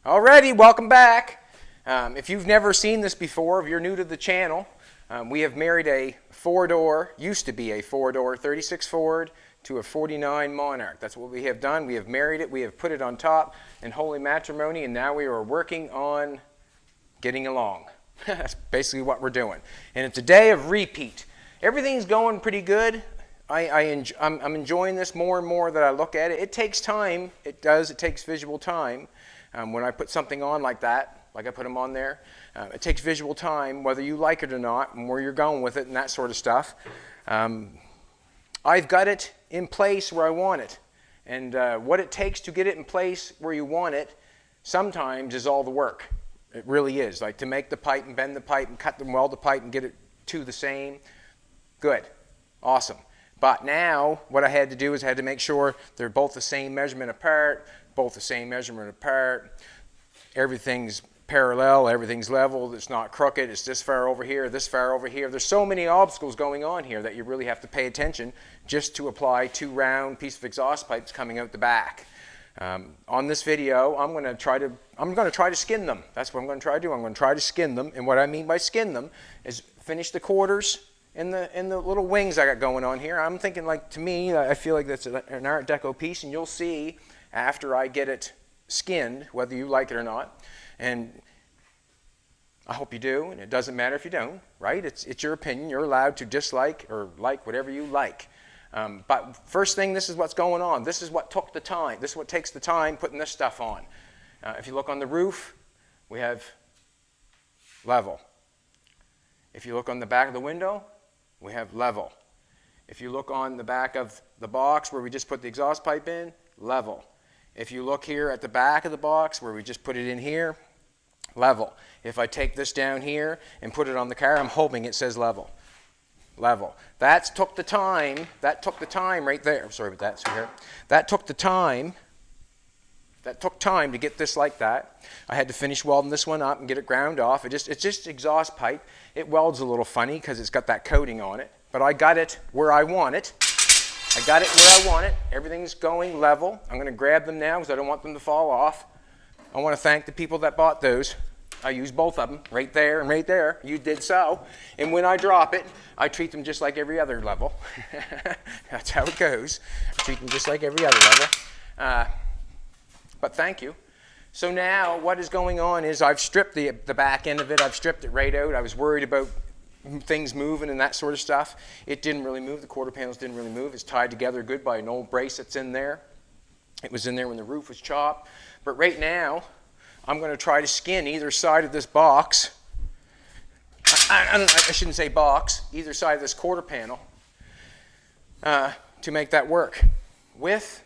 Alrighty, welcome back. If you've never seen this before, if you're new to the channel, we have married a four-door, used to be a four-door 36 Ford to a 49 Monarch. That's what we have done. We have married it, we have put it on top in holy matrimony, and now we are working on getting along. That's basically what we're doing. And it's a day of repeat. Everything's going pretty good. I'm enjoying this more and more that I look at it. It takes time. It does. It takes visual time. When I put something on like that, like I put them on there, it takes visual time, whether you like it or not, and where you're going with it and that sort of stuff. I've got it in place where I want it. And what it takes to get it in place where you want it sometimes is all the work. It really is. Like to make the pipe and bend the pipe and cut and weld the pipe and get it to the same. Good. Awesome. But now what I had to do is I had to make sure they're both the same measurement apart, everything's parallel, everything's level, it's not crooked, it's this far over here, this far over here. There's so many obstacles going on here that you really have to pay attention just to apply two round piece of exhaust pipes coming out the back. On this video, I'm going to try to skin them. That's what I'm going to try to do. I'm going to try to skin them, and what I mean by skin them is finish the quarters in the little wings I got going on here. I'm thinking, like, to me, I feel like that's an Art Deco piece, and you'll see after I get it skinned, whether you like it or not. And I hope you do, and it doesn't matter if you don't, right? It's your opinion. You're allowed to dislike or like whatever you like. But first thing, this is what's going on. This is what took the time. This is what takes the time putting this stuff on. If you look on the roof, we have level. If you look on the back of the window, we have level. If you look on the back of the box where we just put the exhaust pipe in, level. If you look here at the back of the box where we just put it in here, level. If I take this down here and put it on the car, I'm hoping it says level. Level. That took the time right there. Sorry about that. See here? That took the time. That took time to get this like that. I had to finish welding this one up and get it ground off. It's just exhaust pipe. It welds a little funny because it's got that coating on it. But I got it where I want it. Everything's going level. I'm going to grab them now because I don't want them to fall off. I want to thank the people that bought those. I use both of them, right there and right there. You did so. And when I drop it, I treat them just like every other level. That's how it goes. I treat them just like every other level. But thank you. So now what is going on is I've stripped the back end of it. I've stripped it right out. I was worried about things moving and that sort of stuff. It didn't really move. The quarter panels didn't really move. It's tied together good by an old brace that's in there. It was in there when the roof was chopped. But right now, I'm going to try to skin either side of this box. I shouldn't say box. Either side of this quarter panel to make that work. With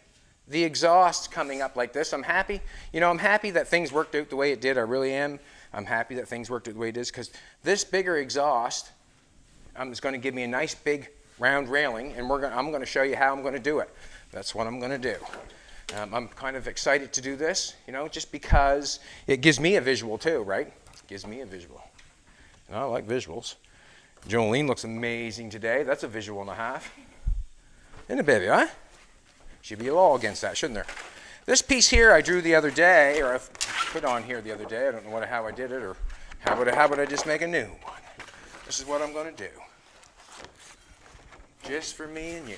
the exhaust coming up like this, I'm happy. You know, I'm happy that things worked out the way it did. I really am. I'm happy that things worked out the way it is because this bigger exhaust is going to give me a nice big round railing, and I'm going to show you how I'm going to do it. That's what I'm going to do. I'm kind of excited to do this, you know, just because it gives me a visual too, right? It gives me a visual. And I like visuals. Jolene looks amazing today. That's a visual and a half. Isn't it, baby, huh? Should be a law against that, shouldn't there? This piece here I drew the other day, or I put on here the other day. I don't know how I did it, or how would I just make a new one? This is what I'm going to do. Just for me and you.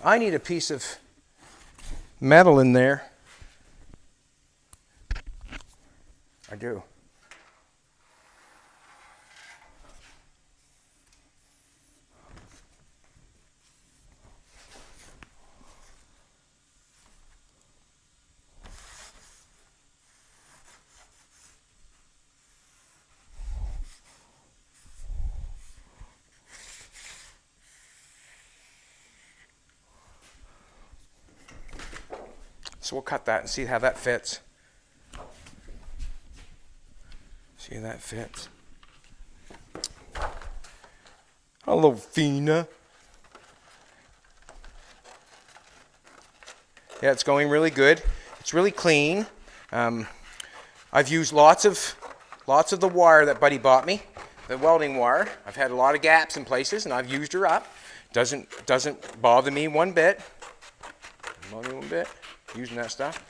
I need a piece of metal in there. I do. So we'll cut that and see how that fits. See how that fits. Hello, Fina. Yeah, it's going really good. It's really clean. I've used lots of the wire that Buddy bought me, the welding wire. I've had a lot of gaps in places, and I've used her up. Doesn't bother me one bit. Using that stuff.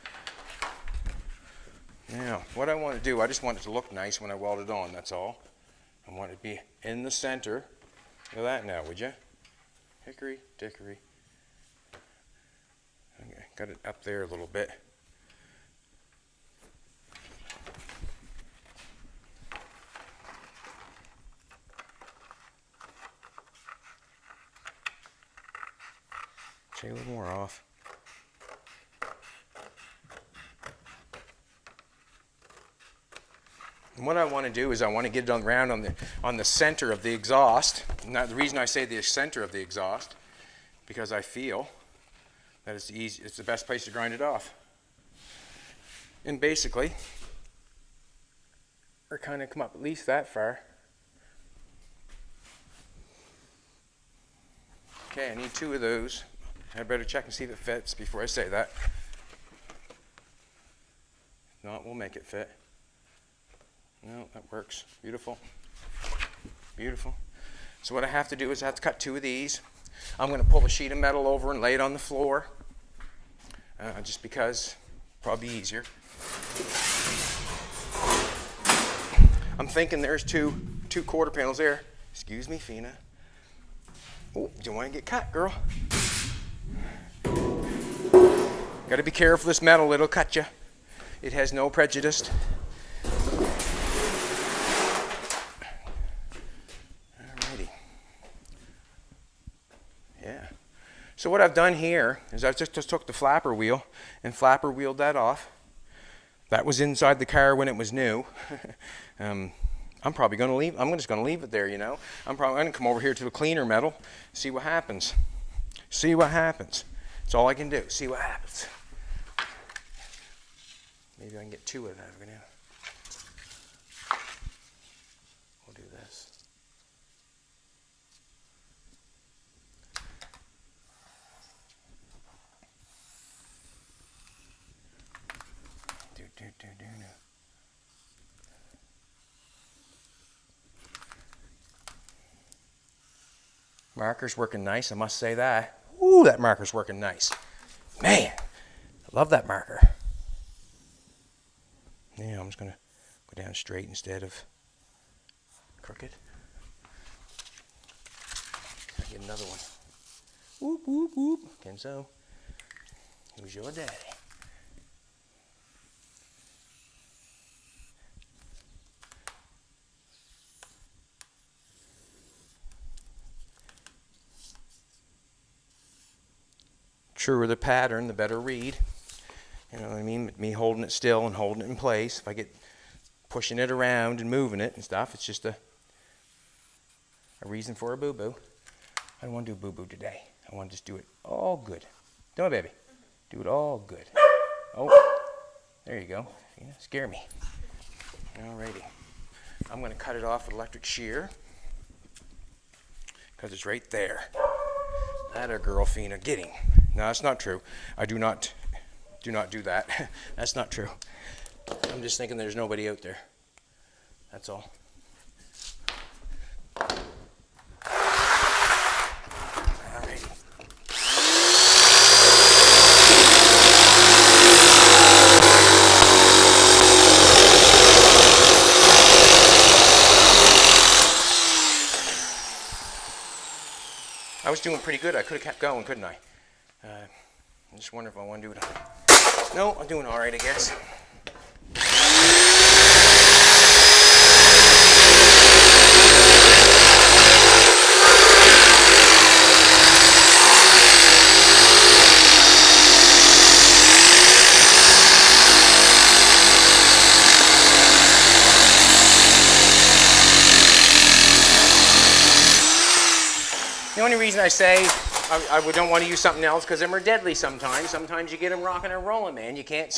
Now, what I want to do, I just want it to look nice when I weld it on, that's all. I want it to be in the center. Look at that now, would you? Hickory, dickory. Okay, got it up there a little bit. Take a little more off. And what I want to do is I want to get it around on the center of the exhaust. Now, the reason I say the center of the exhaust, because I feel that it's the best place to grind it off. And basically, or kind of come up at least that far. Okay, I need 2 of those. I better check and see if it fits before I say that. If not, we'll make it fit. No, that works. Beautiful. Beautiful. So what I have to do is I have to cut 2 of these. I'm going to pull a sheet of metal over and lay it on the floor. Just because, probably easier. I'm thinking there's two quarter panels there. Excuse me, Fina. Oh, don't want to get cut, girl. Got to be careful, this metal, it'll cut you. It has no prejudice. Alrighty. Yeah. So what I've done here is I've just took the flapper wheel and flapper wheeled that off. That was inside the car when it was new. I'm probably going to leave. I'm just going to leave it there, you know. I'm probably going to come over here to the cleaner metal, see what happens. See what happens. That's all I can do. See what happens. Maybe I can get 2 of that for now. We'll do this. No. Marker's working nice, I must say that. Ooh, that marker's working nice. Man, I love that marker. Yeah, I'm just going to go down straight instead of crooked. I'll get another one. Whoop, whoop, whoop. Kenzo, who's your daddy? Truer the pattern, the better read. You know what I mean? Me holding it still and holding it in place. If I get pushing it around and moving it and stuff, it's just a reason for a boo-boo. I don't want to do boo-boo today. I want to just do it all good. Don't I, baby? Do it all good. Oh, there you go. You know, scare me. Alrighty. I'm going to cut it off with electric shear because it's right there. That a girl, Fina. Getting. No, that's not true. I do not do that. That's not true. I'm just thinking there's nobody out there. That's all. Alrighty. I was doing pretty good. I could have kept going, couldn't I? I just wonder if I want to do it. No, I'm doing all right, I guess. The only reason I say I don't want to use something else because them are deadly sometimes. Sometimes you get them rocking and rolling, man. You can't.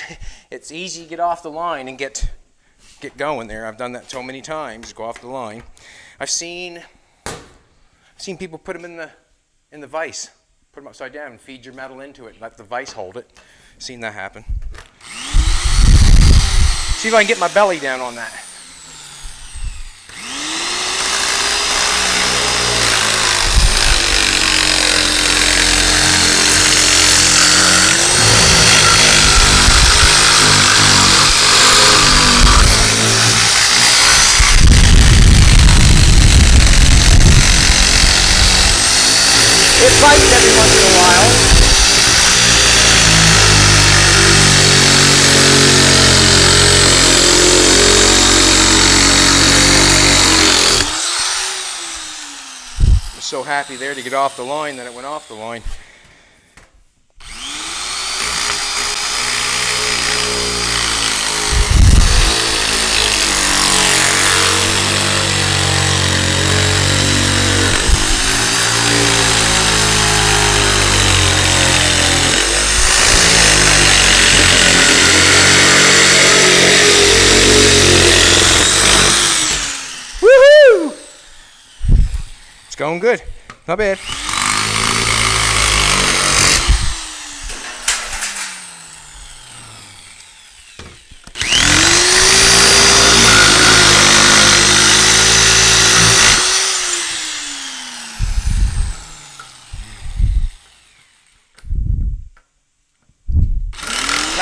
It's easy to get off the line and get going there. I've done that so many times. Go off the line. I've seen people put them in the vise, put them upside down, and feed your metal into it, and let the vise hold it. Seen that happen. See if I can get my belly down on that. It bites every once in a while. So happy there to get off the line that it went off the line. Woohoo! It's going good. Not bad.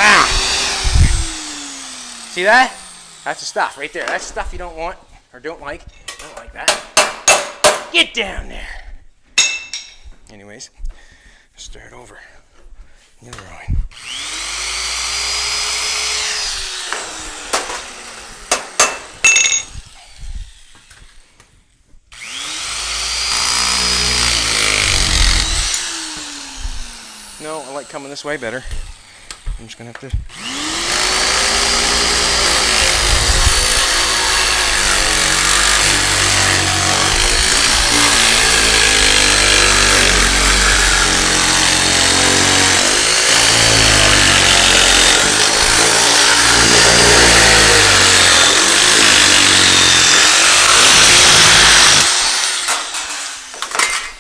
Ah! See that? That's the stuff right there. That's stuff you don't want or don't like. Don't like that. Get down there. Anyways, start over. The other line. No, I like coming this way better. I'm just gonna have to.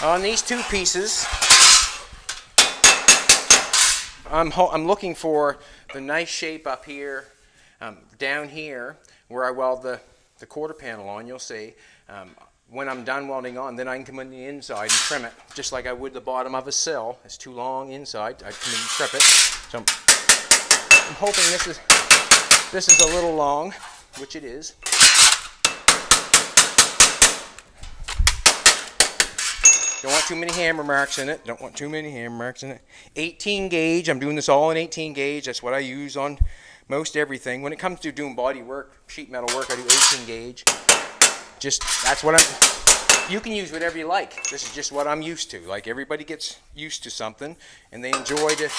On these two pieces, I'm looking for the nice shape up here, down here, where I weld the quarter panel on. You'll see. When I'm done welding on, then I can come in the inside and trim it, just like I would the bottom of a sill. It's too long inside. I'd come in and strip it. So I'm hoping this is a little long, which it is. Don't want too many hammer marks in it. Don't want too many hammer marks in it. 18 gauge. I'm doing this all in 18 gauge. That's what I use on most everything. When it comes to doing body work, sheet metal work, I do 18 gauge. Just, that's what I'm, you can use whatever you like. This is just what I'm used to. Like, everybody gets used to something and they enjoy to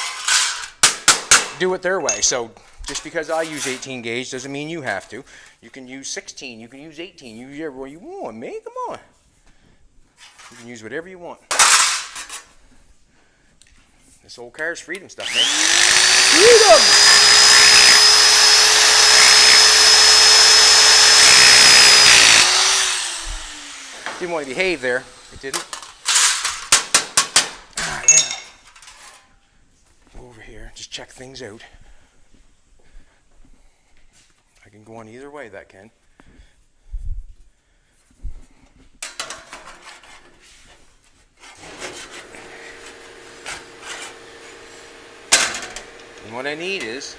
do it their way. So just because I use 18 gauge doesn't mean you have to. You can use 16, you can use 18, use whatever you want, man. Come on. You can use whatever you want. This old car's freedom stuff, man. Freedom! Didn't want to behave there. It didn't. Ah, yeah. Go over here, just check things out. I can go on either way, that can. And what I need is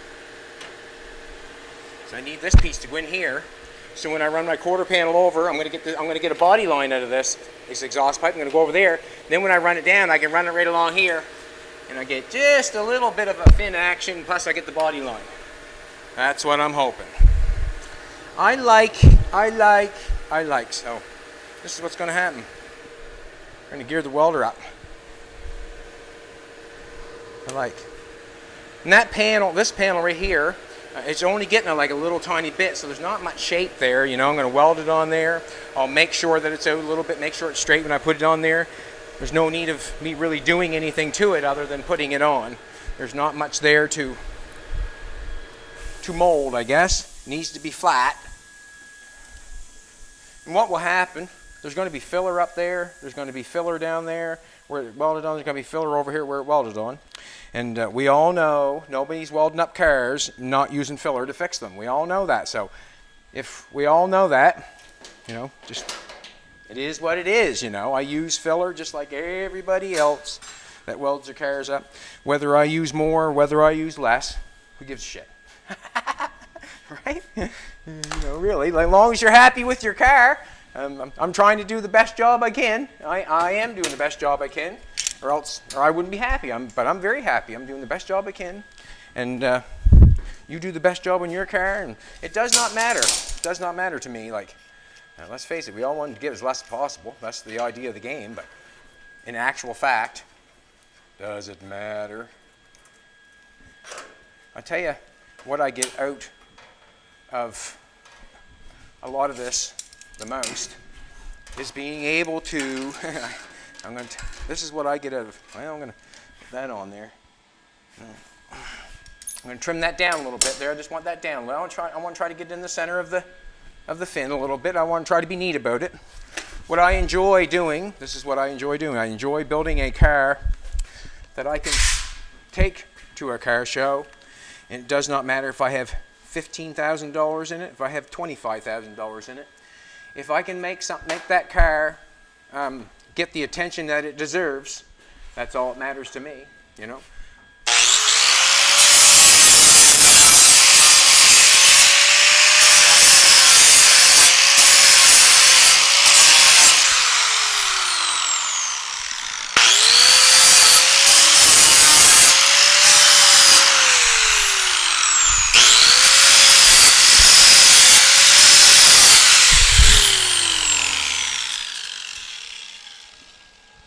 I need this piece to go in here. So when I run my quarter panel over, I'm going to get a body line out of this exhaust pipe. I'm going to go over there. Then when I run it down, I can run it right along here, and I get just a little bit of a fin action. Plus, I get the body line. That's what I'm hoping. I like. So this is what's going to happen. I'm going to gear the welder up. I like. And that panel, this panel right here, it's only getting like a little tiny bit, so there's not much shape there. You know, I'm going to weld it on there. I'll make sure that it's out a little bit, make sure it's straight when I put it on there. There's no need of me really doing anything to it other than putting it on. There's not much there to mold, I guess. It needs to be flat. And what will happen, there's going to be filler up there. There's going to be filler down there where it welded on. There's going to be filler over here where it welded on. And we all know nobody's welding up cars not using filler to fix them. We all know that. So if we all know that, you know, just it is what it is, you know. I use filler just like everybody else that welds their cars up. Whether I use more, whether I use less, who gives a shit? Right? You know, really, like, as long as you're happy with your car, I'm trying to do the best job I can. I am doing the best job I can. or I wouldn't be happy. But I'm very happy. I'm doing the best job I can, and you do the best job on your car, and it does not matter. It does not matter to me. Like, let's face it, we all want to get as less as possible. That's the idea of the game. But in actual fact, does it matter? I tell you what I get out of a lot of this the most is being able to. This is what I get out of. Well, I'm gonna put that on there. I'm gonna trim that down a little bit there. I just want that down. I want to try to get in the center of the fin a little bit. I want to try to be neat about it. What I enjoy doing. This is what I enjoy doing. I enjoy building a car that I can take to a car show, and it does not matter if I have $15,000 in it, if I have $25,000 in it. If I can make that car get the attention that it deserves, that's all that matters to me, you know.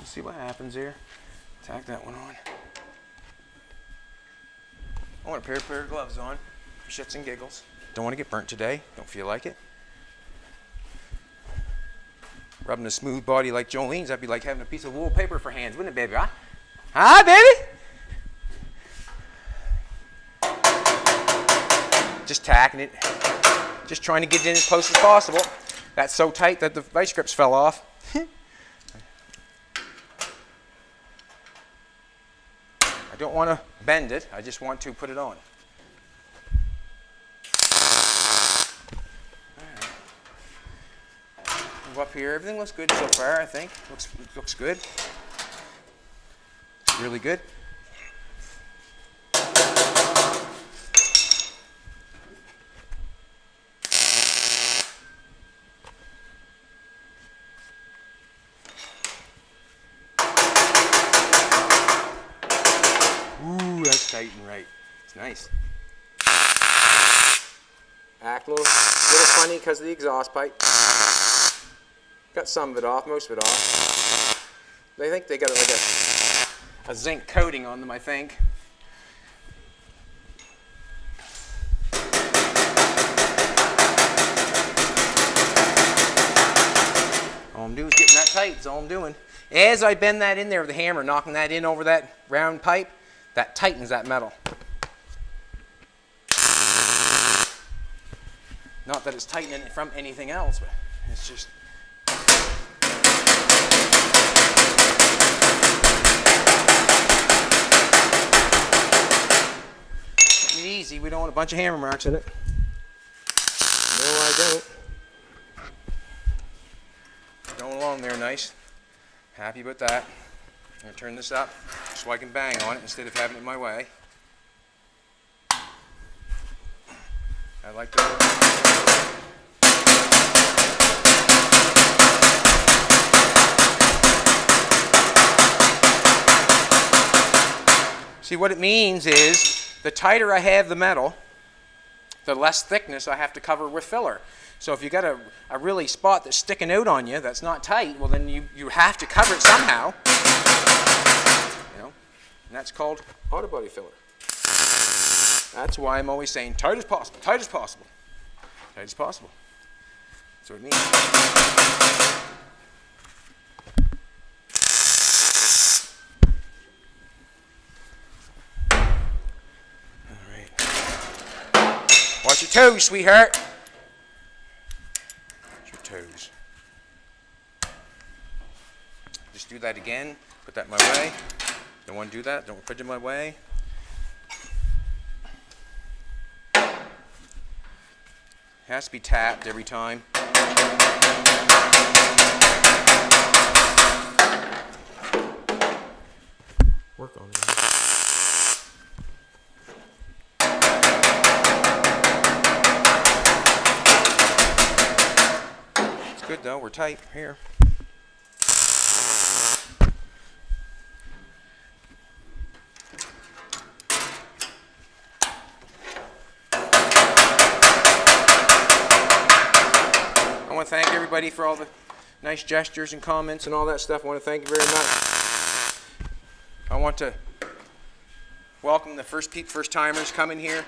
See what happens here. Tack that one on. I want a pair of gloves on for shits and giggles. Don't want to get burnt today. Don't feel like it. Rubbing a smooth body like Jolene's, that'd be like having a piece of wallpaper for hands, wouldn't it, baby? Huh? Huh, baby? Just tacking it. Just trying to get it in as close as possible. That's so tight that the vice grips fell off. I don't want to bend it, I just want to put it on. Move up here, everything looks good so far, I think. Looks good. It's really good. Tight and right. It's nice. Act a little funny because of the exhaust pipe. Got some of it off, most of it off. They think they got like a zinc coating on them, I think. All I'm doing is getting that tight. That's all I'm doing. As I bend that in there with the hammer, knocking that in over that round pipe, that tightens that metal. Not that it's tightening it from anything else, but it's just. Take it easy, we don't want a bunch of hammer marks in it. No, I don't. Going along there nice. Happy about that. I'm going to turn this up so I can bang on it instead of having it my way. I like to. See, what it means is the tighter I have the metal, the less thickness I have to cover with filler. So if you got a really spot that's sticking out on you that's not tight, well then you have to cover it somehow. You know, and that's called auto body filler. That's why I'm always saying tight as possible, tight as possible, tight as possible. That's what it means. All right. Watch your toes, sweetheart. Toes. Just do that again. Put that in my way. Don't want to do that. Don't put it in my way. Has to be tapped every time. Work on it. Good though, we're tight here. want to thank everybody for all the nice gestures and comments and all that stuff. I want to thank you very much. I want to welcome the first timers coming here.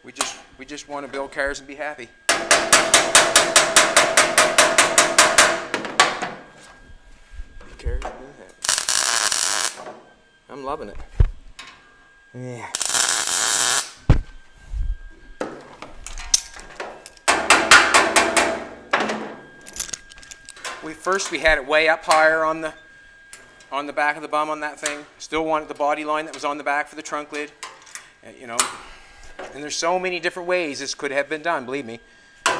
We just want to build cars and be happy. Cars and be happy. I'm loving it. Yeah. We had it way up higher on the back of the bum on that thing. Still wanted the body line that was on the back for the trunk lid. You know, and there's so many different ways this could have been done, believe me. I'm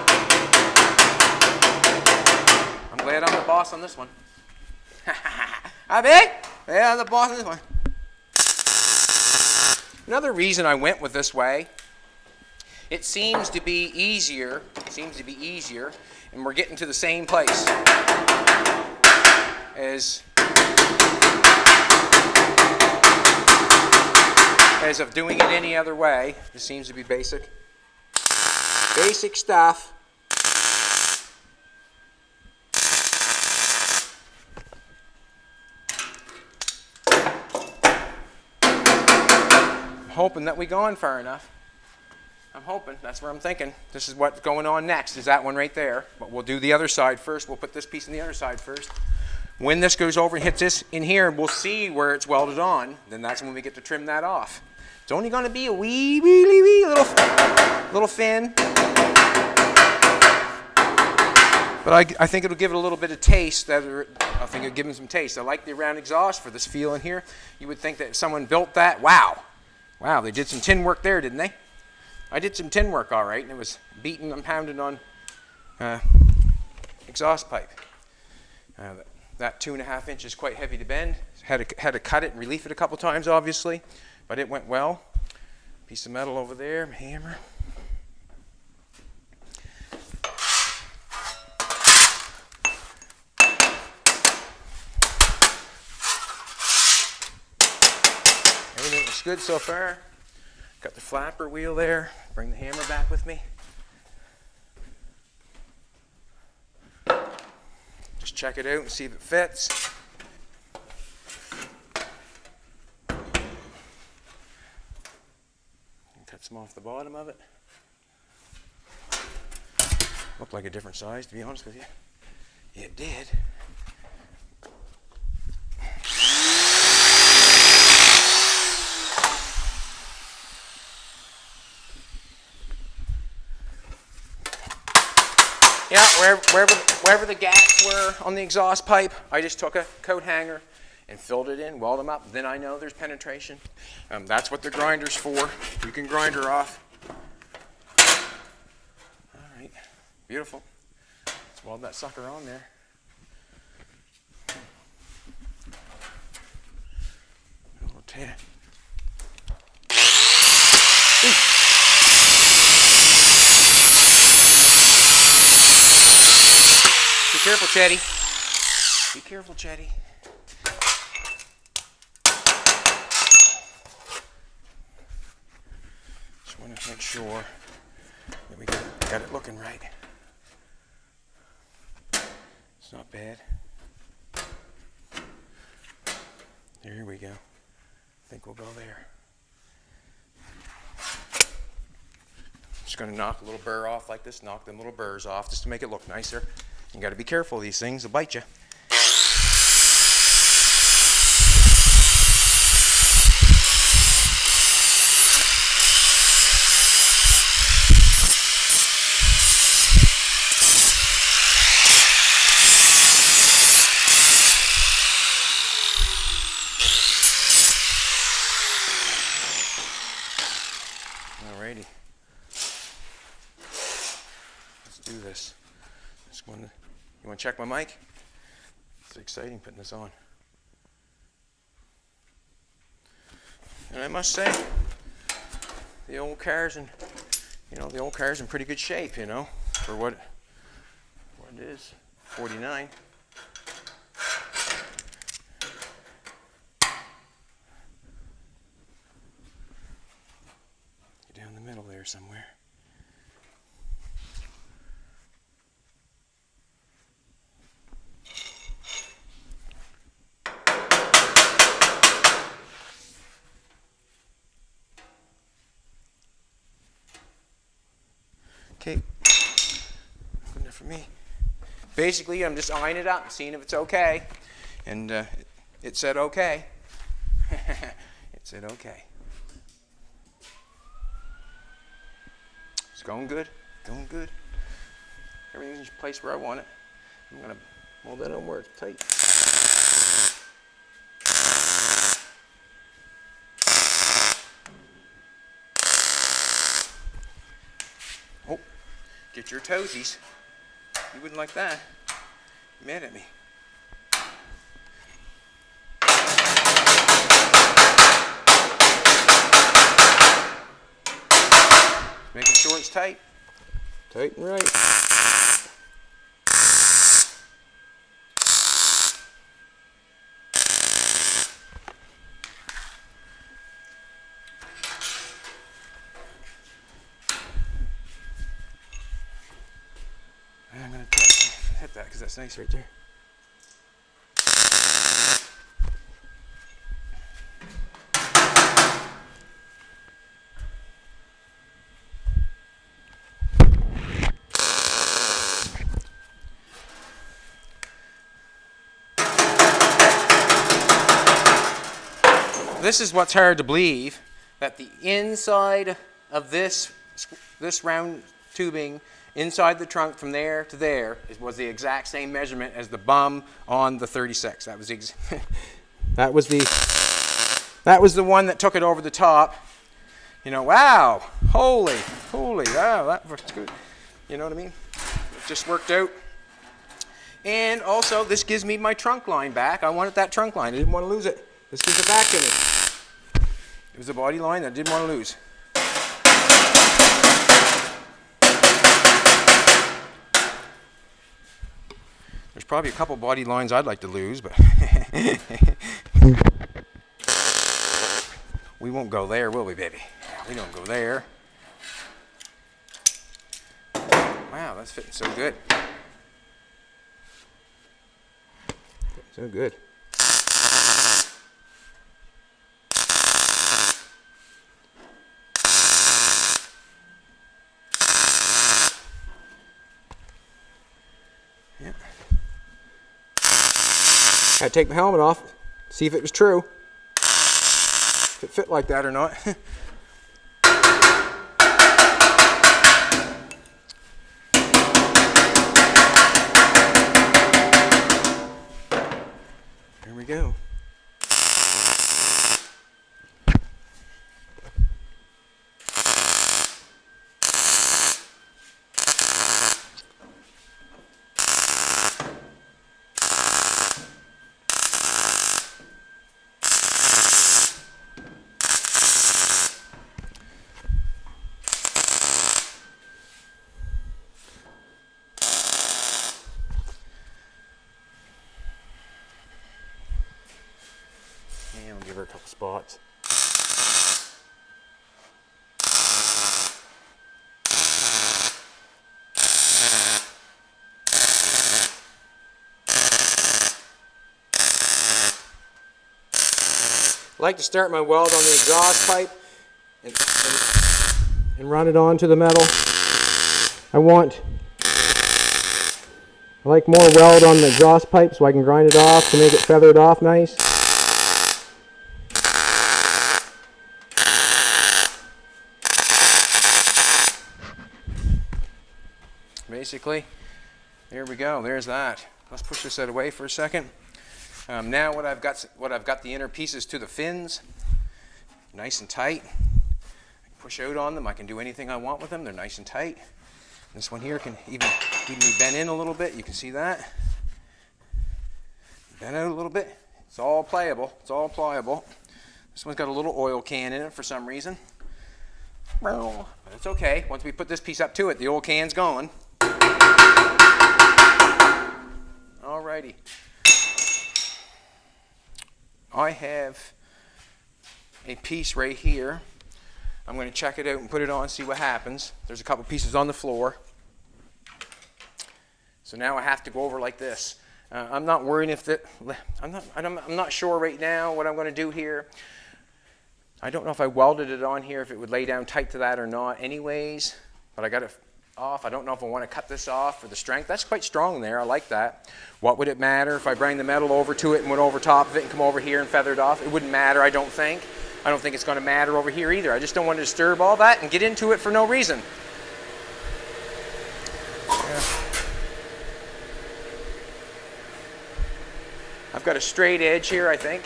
glad I'm the boss on this one. I bet? Yeah, I'm the boss on this one. Another reason I went with this way, it seems to be easier, and we're getting to the same place as of doing it any other way. This seems to be basic stuff. I'm hoping that we gone far enough. I'm hoping. That's where I'm thinking. This is what's going on next, is that one right there. But we'll do the other side first. We'll put this piece on the other side first. When this goes over and hits this in here, we'll see where it's welded on. Then that's when we get to trim that off. It's only going to be a wee little fin. But I think it'll give it a little bit of taste. I think it'll give them some taste. I like the round exhaust for this feel in here. You would think that if someone built that, wow, they did some tin work there, didn't they? I did some tin work all right, and it was beaten and pounded on exhaust pipe. That 2.5 inches is quite heavy to bend. Had to cut it and relief it a couple times, obviously, but it went well. Piece of metal over there, hammer. Everything looks good so far. Got the flapper wheel there. Bring the hammer back with me. Just check it out and see if it fits. Cut some off the bottom of it. Looked like a different size, to be honest with you. It did. Yeah, wherever the gaps were on the exhaust pipe, I just took a coat hanger and filled it in, welded them up. Then I know there's penetration. That's what the grinder's for. You can grind her off. All right, beautiful. Let's weld that sucker on there. A little tan. Be careful, Chetty. Be careful, Chetty. Just want to make sure that we got it looking right. It's not bad. There we go. I think we'll go there. Just going to knock a little burr off like this, knock them little burrs off just to make it look nicer. You got to be careful, these things will bite you. Alrighty. Let's do this. You want to check my mic? It's exciting putting this on. And I must say, the old car's in pretty good shape, for what it is. 49. Down the middle there somewhere. Okay. Good enough for me. Basically, I'm just eyeing it up, seeing if it's okay. And it said okay. It said okay. It's going good. Going good. Everything's in place where I want it. I'm going to mold that on where it's tight. Oh, get your toesies. You wouldn't like that. You're mad at me. Making sure it's tight. Tight and right. I'm going to hit that because that's nice right there. This is what's hard to believe, that the inside of this round tubing inside the trunk from there to there was the exact same measurement as the bum on the 36. That was that was the one that took it over the top. You know, wow, holy, wow, that works good. You know what I mean? It just worked out. And also, this gives me my trunk line back. I wanted that trunk line. I didn't want to lose it. This gives it back to me. It was a body line that I didn't want to lose. There's probably a couple body lines I'd like to lose, but we won't go there, will we, baby? We don't go there. Wow, that's fitting so good. So good. Yeah. I had to take my helmet off, see if it was true. If it fit like that or not. There we go. And I'll give her a couple spots. I like to start my weld on the exhaust pipe and run it onto the metal. I like more weld on the exhaust pipe so I can grind it off to make it feathered off nice. Basically, there we go. There's that. Let's push this out away for a second. Now what I've got the inner pieces to the fins, nice and tight. I can push out on them. I can do anything I want with them. They're nice and tight. This one here can even be bent in a little bit. You can see that. Bent out a little bit. It's all playable. It's all pliable. This one's got a little oil can in it for some reason. But it's okay. Once we put this piece up to it, the oil can's gone. Alrighty. I have a piece right here. I'm going to check it out and put it on, see what happens. There's a couple pieces on the floor. So now I have to go over like this. I'm not worrying if that. I'm not sure right now what I'm going to do here. I don't know if I welded it on here, if it would lay down tight to that or not anyways. But off. I don't know if I want to cut this off for the strength. That's quite strong there. I like that. What would it matter if I bring the metal over to it and went over top of it and come over here and feathered off? It wouldn't matter, I don't think. I don't think it's going to matter over here either. I just don't want to disturb all that and get into it for no reason. Yeah. I've got a straight edge here, I think.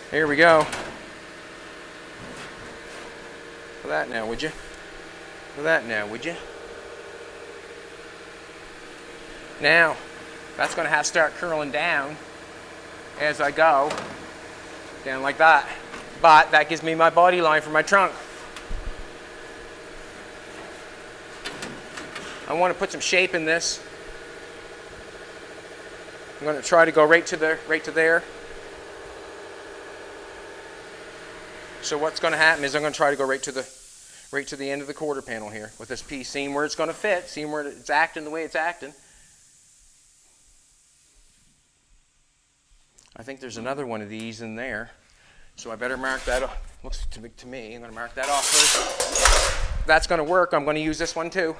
Here we go. Look at that now, would you? Look at that now, would you? Now, that's going to have to start curling down as I go. Down like that. But that gives me my body line for my trunk. I want to put some shape in this. I'm going to try to go right to there. So what's going to happen is I'm going to try to go right to the end of the quarter panel here with this piece, seeing where it's going to fit, seeing where it's acting the way it's acting. I think there's another one of these in there, so I better mark that off. Looks too big to me. I'm going to mark that off first. That's going to work. I'm going to use this one too.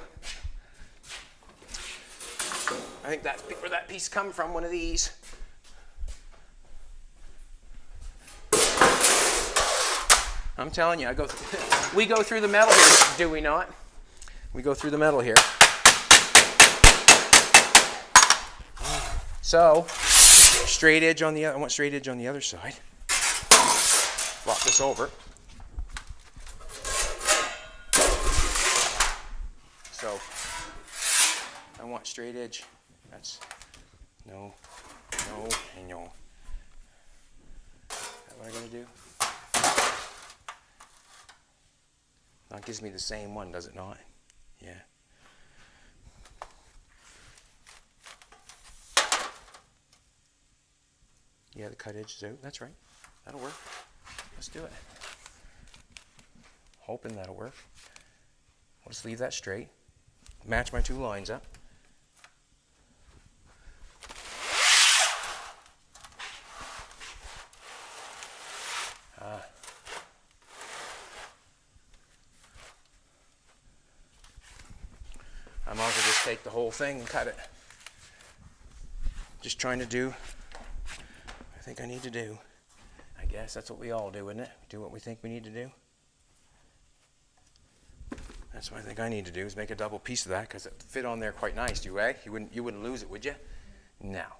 I think that's where that piece come from, one of these. I'm telling you, we go through the metal here, do we not? We go through the metal here. So, straight edge on the other, I want straight edge on the other side. Flop this over. So, I want straight edge. That's, no, and no. Is that what I'm going to do? That gives me the same one, does it not? Yeah. Yeah, the cut edge is out. That's right. That'll work. Let's do it. Hoping that'll work. I'll just leave that straight. Match my two lines up. I might as well just take the whole thing and cut it. Just trying to do what I think I need to do. I guess that's what we all do, isn't it? We do what we think we need to do. That's what I think I need to do, is make a double piece of that, because it fit on there quite nice, you wouldn't lose it, would you? Now,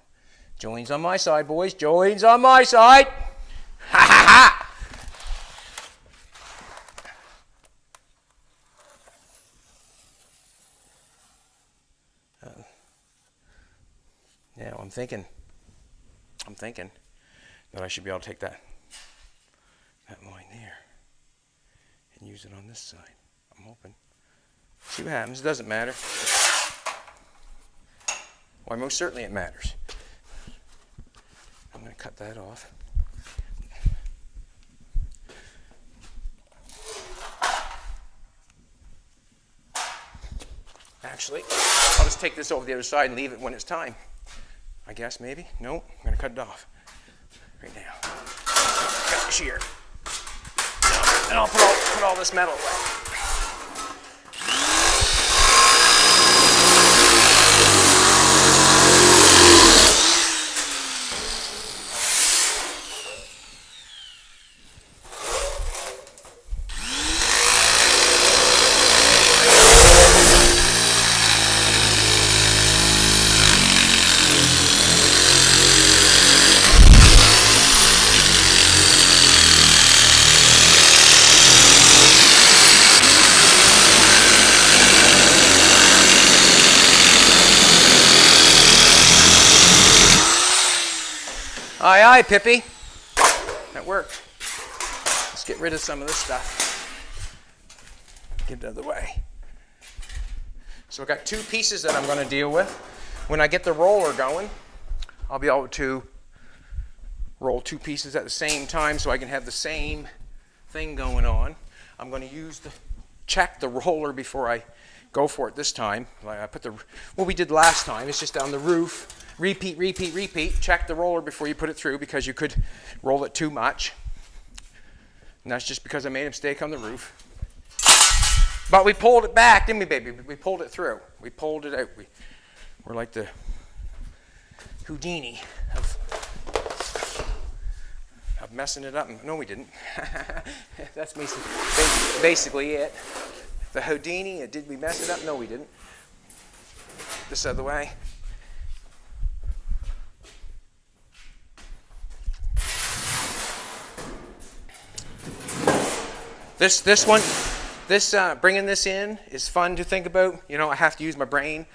joins on my side, boys. Joins on my side. Ha ha ha! Now I'm thinking that I should be able to take that line there and use it on this side. I'm hoping. See what happens. It doesn't matter. Why, most certainly it matters. I'm going to cut that off. Actually, I'll just take this over the other side and leave it when it's time. I guess, maybe. No, I'm going to cut it off right now. Cut the shear. And I'll put all this metal away. Aye, aye, Pippi. That worked. Let's get rid of some of this stuff. Get it out of the way. So I've got two pieces that I'm going to deal with. When I get the roller going, I'll be able to roll two pieces at the same time so I can have the same thing going on. I'm going to check the roller before I go for it this time. I put what we did last time, it's just on the roof. Repeat, repeat, repeat. Check the roller before you put it through, because you could roll it too much. And that's just because I made a mistake on the roof. But we pulled it back, didn't we, baby? We pulled it through. We pulled it out. We're like the Houdini of messing it up. No, we didn't. That's basically it. The Houdini, did we mess it up? No, we didn't. This other way. Bringing this in is fun to think about. You know, I have to use my brain.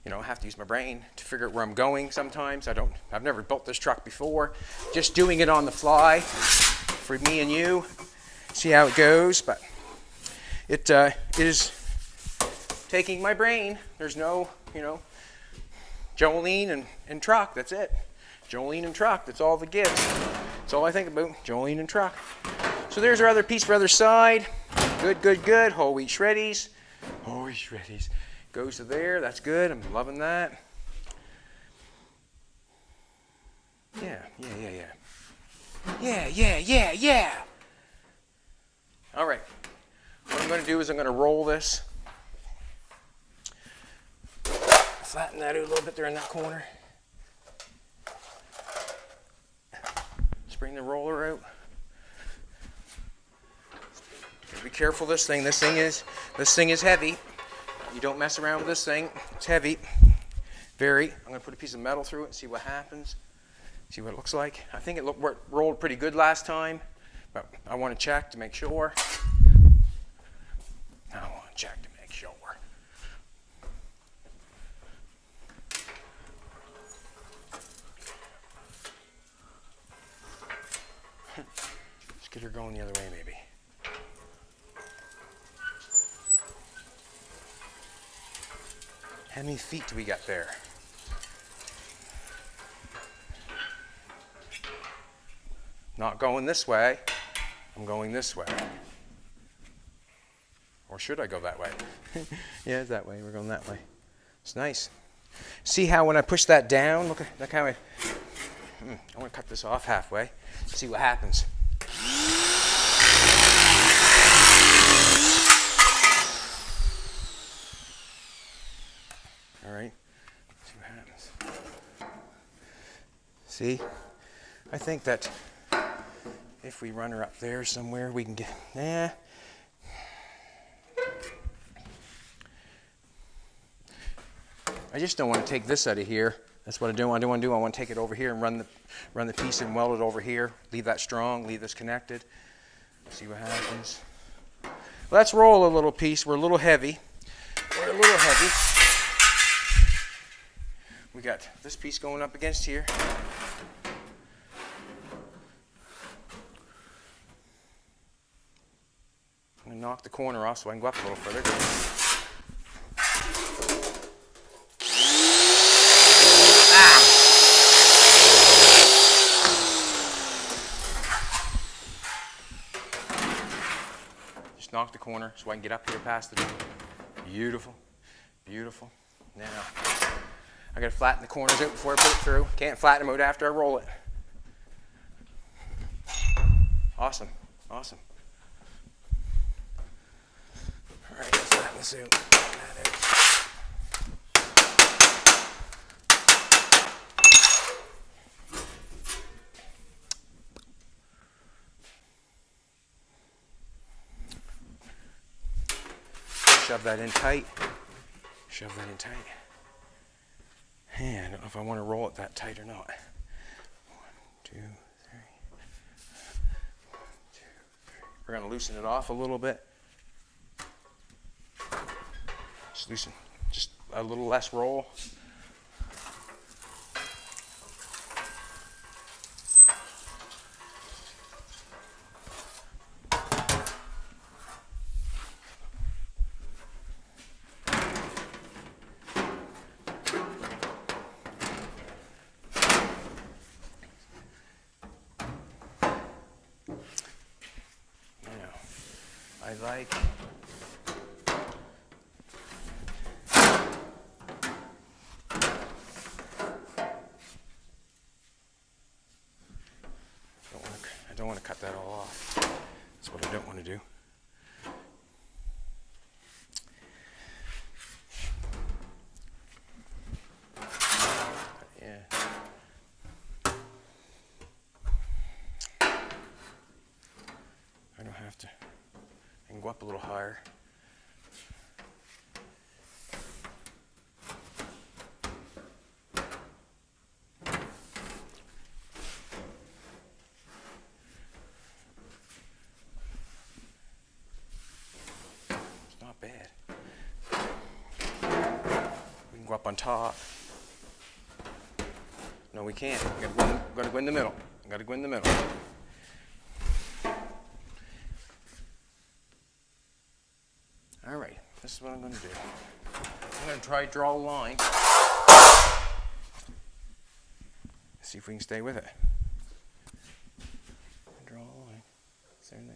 You know, I have to use my brain to figure out where I'm going sometimes. I've never built this truck before. Just doing it on the fly for me and you. See how it goes, but it is taking my brain. There's no, you know, Jolene and truck, that's it. Jolene and truck, that's all the gives. That's all I think about, Jolene and truck. So there's our other piece for the other side. Good, good, good. Whole wheat shreddies. Whole wheat shreddies. Goes to there, that's good, I'm loving that. Yeah. All right, what I'm going to do is I'm going to roll this. Flatten that out a little bit there in that corner. Just bring the roller out. Be careful this thing. This thing is heavy. You don't mess around with this thing. It's heavy. Very. I'm going to put a piece of metal through it and see what happens. See what it looks like. I think it rolled pretty good last time, but I want to check to make sure. Let's get her going the other way, maybe. How many feet do we got there? Not going this way. I'm going this way. Or should I go that way? Yeah, it's that way. We're going that way. It's nice. See how when I push that down, look how I want to cut this off halfway. See what happens. All right. See what happens. See? I think that if we run her up there somewhere, we can get. I just don't want to take this out of here. That's what I don't want to do. I want to take it over here and run the piece and weld it over here. Leave that strong. Leave this connected. See what happens. Let's roll a little piece. We're a little heavy. We got this piece going up against here. I'm going to knock the corner off so I can go up a little further. Knock the corner so I can get up here past the door. Beautiful, beautiful. Now, I gotta flatten the corners out before I put it through. Can't flatten them out after I roll it. Awesome, awesome. All right, let's flatten this out. Shove that in tight. Shove that in tight. And I don't know if I want to roll it that tight or not. 1, 2, 3. 1, 2, 3. We're going to loosen it off a little bit. Just loosen, just a little less roll. I like I don't want to cut that all off. That's what I don't want to do. can go up a little higher. It's not bad. We can go up on top. No, we can't. We gotta go in the middle. We gotta go in the middle. All right, this is what I'm gonna do. I'm gonna try to draw a line. See if we can stay with it. Draw a line. Is there anything?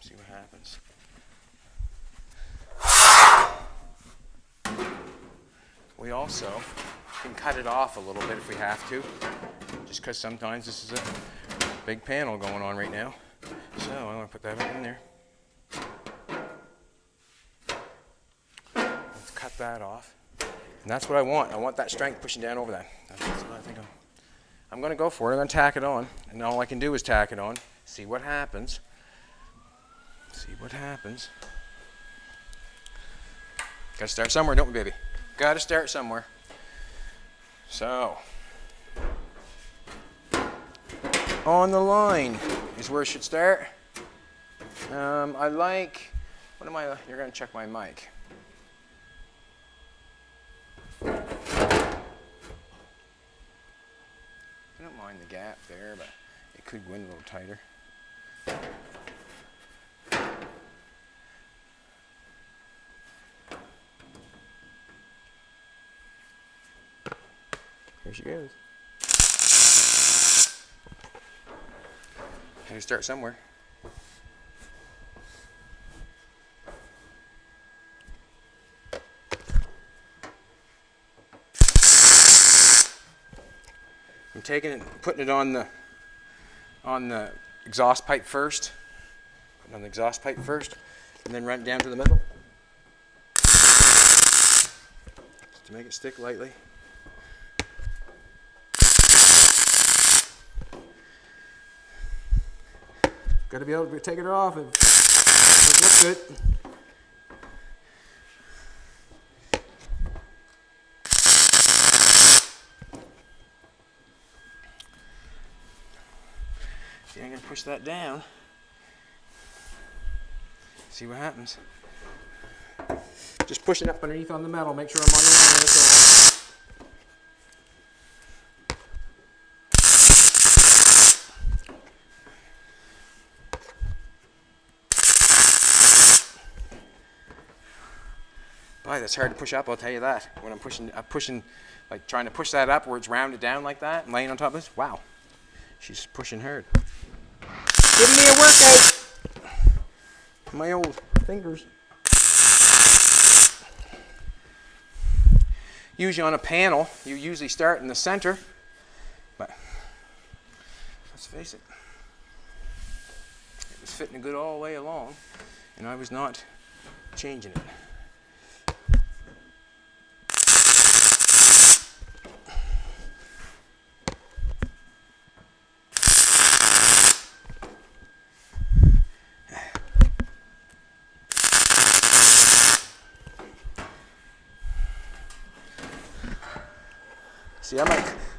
See what happens. We also can cut it off a little bit if we have to, just because sometimes this is a big panel going on right now. So I'm going to put that in there. Let's cut that off. And that's what I want. I want that strength pushing down over that. That's what I think I'm going to go for it. I'm going to tack it on. And all I can do is tack it on, see what happens. See what happens. Got to start somewhere, don't we, baby? Got to start somewhere. So, on the line is where it should start. I like, what am I, you're going to check my mic. I don't mind the gap there, but it could go in a little tighter. Here she goes. Gotta start somewhere. I'm taking it, putting it on the exhaust pipe first. Putting it on the exhaust pipe first, and then run it down to the middle. Just to make it stick lightly. Got to be able to take it off and it looks good. See, I'm going to push that down. See what happens. Just push it up underneath on the metal. Make sure I'm on the line. That's all. Boy, that's hard to push up, I'll tell you that. When I'm pushing, like trying to push that up where it's rounded down like that, and laying on top of this, wow. She's pushing hard. Giving me a workout. My old fingers. Usually on a panel, you usually start in the center, but let's face it, it was fitting good all the way along, and I was not changing it. See,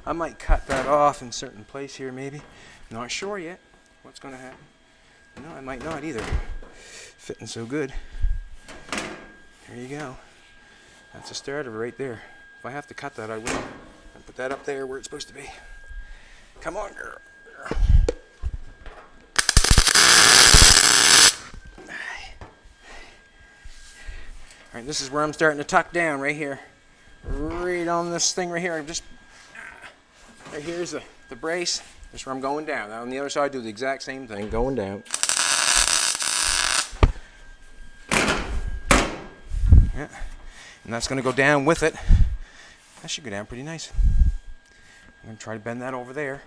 I might cut that off in a certain place here, maybe. Not sure yet what's going to happen. No, I might not either. Fitting so good. There you go. That's a start of it right there. If I have to cut that, I will. I'll put that up there where it's supposed to be. Come on, girl. All right, this is where I'm starting to tuck down right here. Right on this thing right here. I'm just, right here's the brace. That's where I'm going down. Now on the other side, do the exact same thing, going down. Yeah, and that's going to go down with it. That should go down pretty nice. I'm going to try to bend that over there.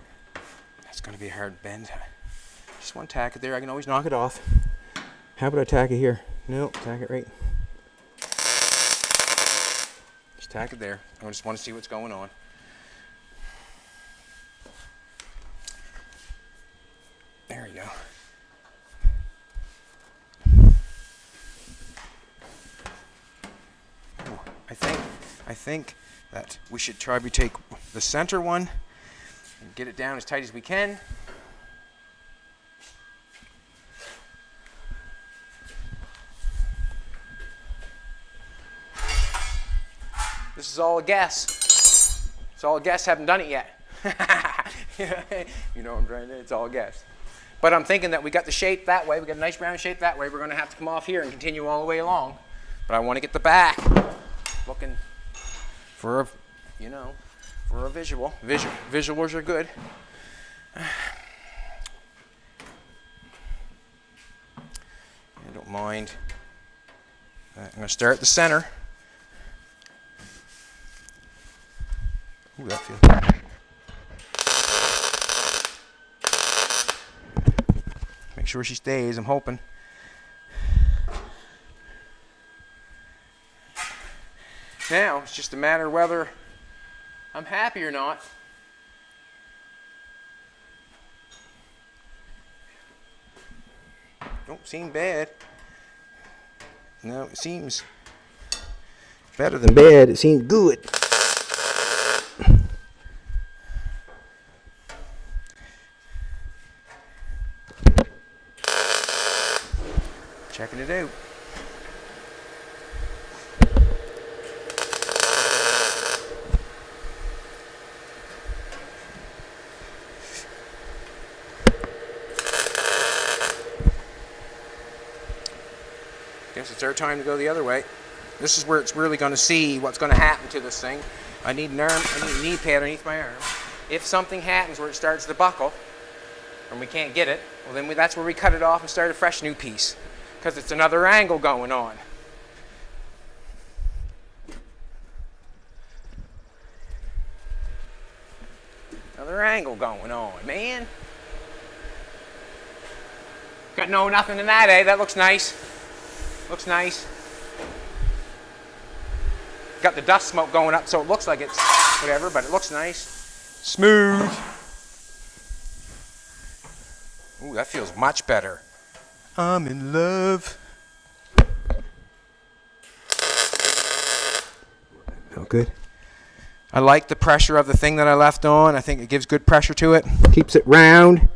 That's going to be a hard bend. Just want to tack it there. I can always knock it off. How about I tack it here? No, tack it right. Just tack it there. I just want to see what's going on. think that we should try to take the center one and get it down as tight as we can. This is all a guess. It's all a guess, haven't done it yet. You know what I'm trying to do? It's all a guess. But I'm thinking that we got the shape that way, we got a nice round shape that way, we're going to have to come off here and continue all the way along. But I want to get the back looking for a, you know, for a visual. Visuals are good. I don't mind. I'm going to start at the center. Ooh, that feels. Make sure she stays, I'm hoping. Now, it's just a matter of whether I'm happy or not. Don't seem bad. No, it seems better than bad. It seems good. Checking it out. Guess it's our time to go the other way. This is where it's really going to see what's going to happen to this thing. I need an arm, I need a knee pad underneath my arm. If something happens where it starts to buckle, and we can't get it, well then that's where we cut it off and start a fresh new piece. Because it's another angle going on. Another angle going on, man. Got nothing in that, eh? That looks nice. Looks nice. Got the dust smoke going up, so it looks like it's whatever, but it looks nice. Smooth. Ooh, that feels much better. I'm in love. Felt good. I like the pressure of the thing that I left on. I think it gives good pressure to it. Keeps it round.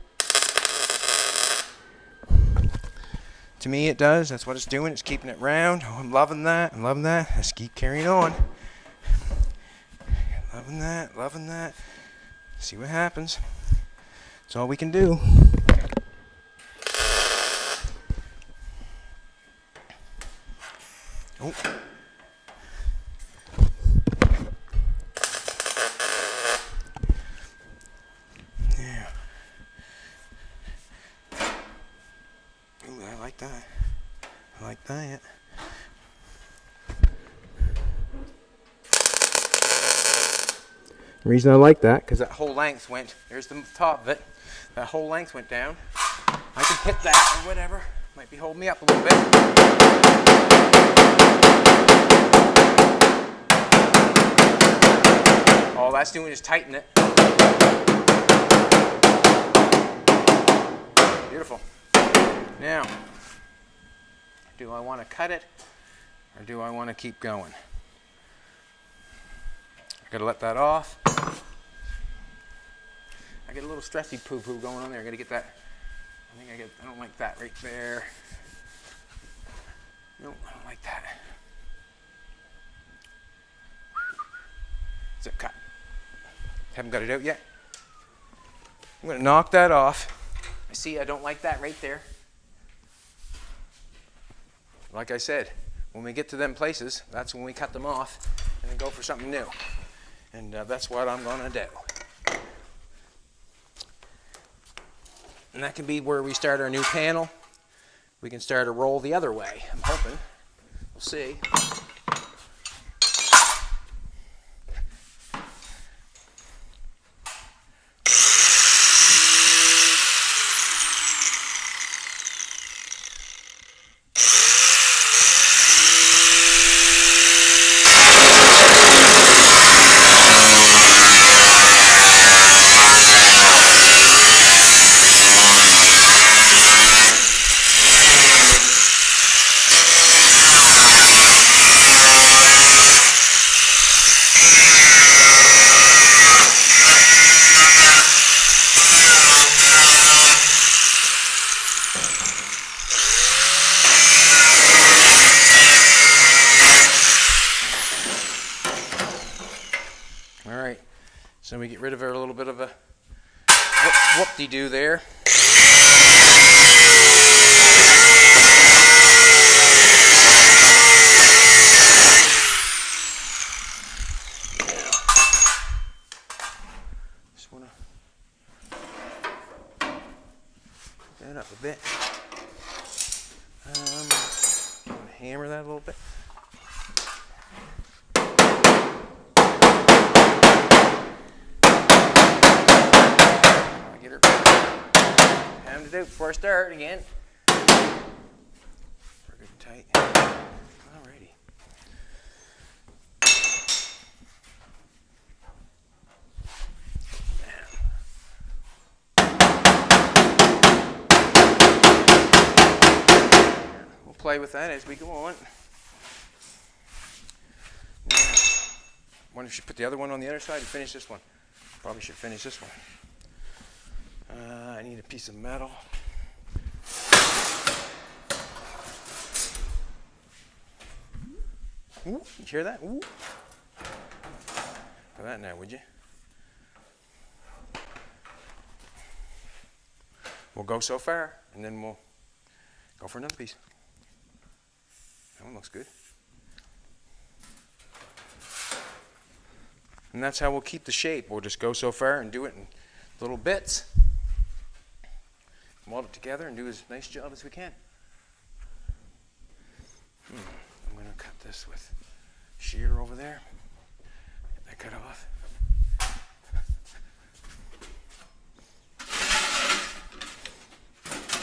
To me it does. That's what it's doing. It's keeping it round. Oh, I'm loving that. I'm loving that. Let's keep carrying on. Loving that. Loving that. See what happens. That's all we can do. Oh. Yeah. Ooh, I like that. I like that. The reason I like that, because that whole length went, there's the top of it, that whole length went down. I can hit that or whatever. Might be holding me up a little bit. All that's doing is tighten it. Beautiful. Now, do I want to cut it or do I want to keep going? I gotta let that off. I get a little stressy poo-poo going on there. I gotta get that. I don't like that right there. Nope, I don't like that. Zip cut. Haven't got it out yet. I'm gonna knock that off. I see I don't like that right there. Like I said, when we get to them places, that's when we cut them off and then go for something new. And that's what I'm gonna do. And that can be where we start our new panel. We can start a roll the other way, I'm hoping. We'll see. So we get rid of a little bit of a whoop-de-doo there. Just want to that up a bit. Hammer that a little bit. Get her time to do before I start again. We're good and tight. Alrighty. We'll play with that as we go on. Now, I wonder if you should put the other one on the other side and finish this one. Probably should finish this one. I need a piece of metal. Ooh, you hear that? Ooh. For that now, would you? We'll go so far, and then we'll go for another piece. That one looks good. And that's how we'll keep the shape. We'll just go so far and do it in little bits. Weld it together and do as nice job as we can. I'm going to cut this with shear over there. Get that cut off.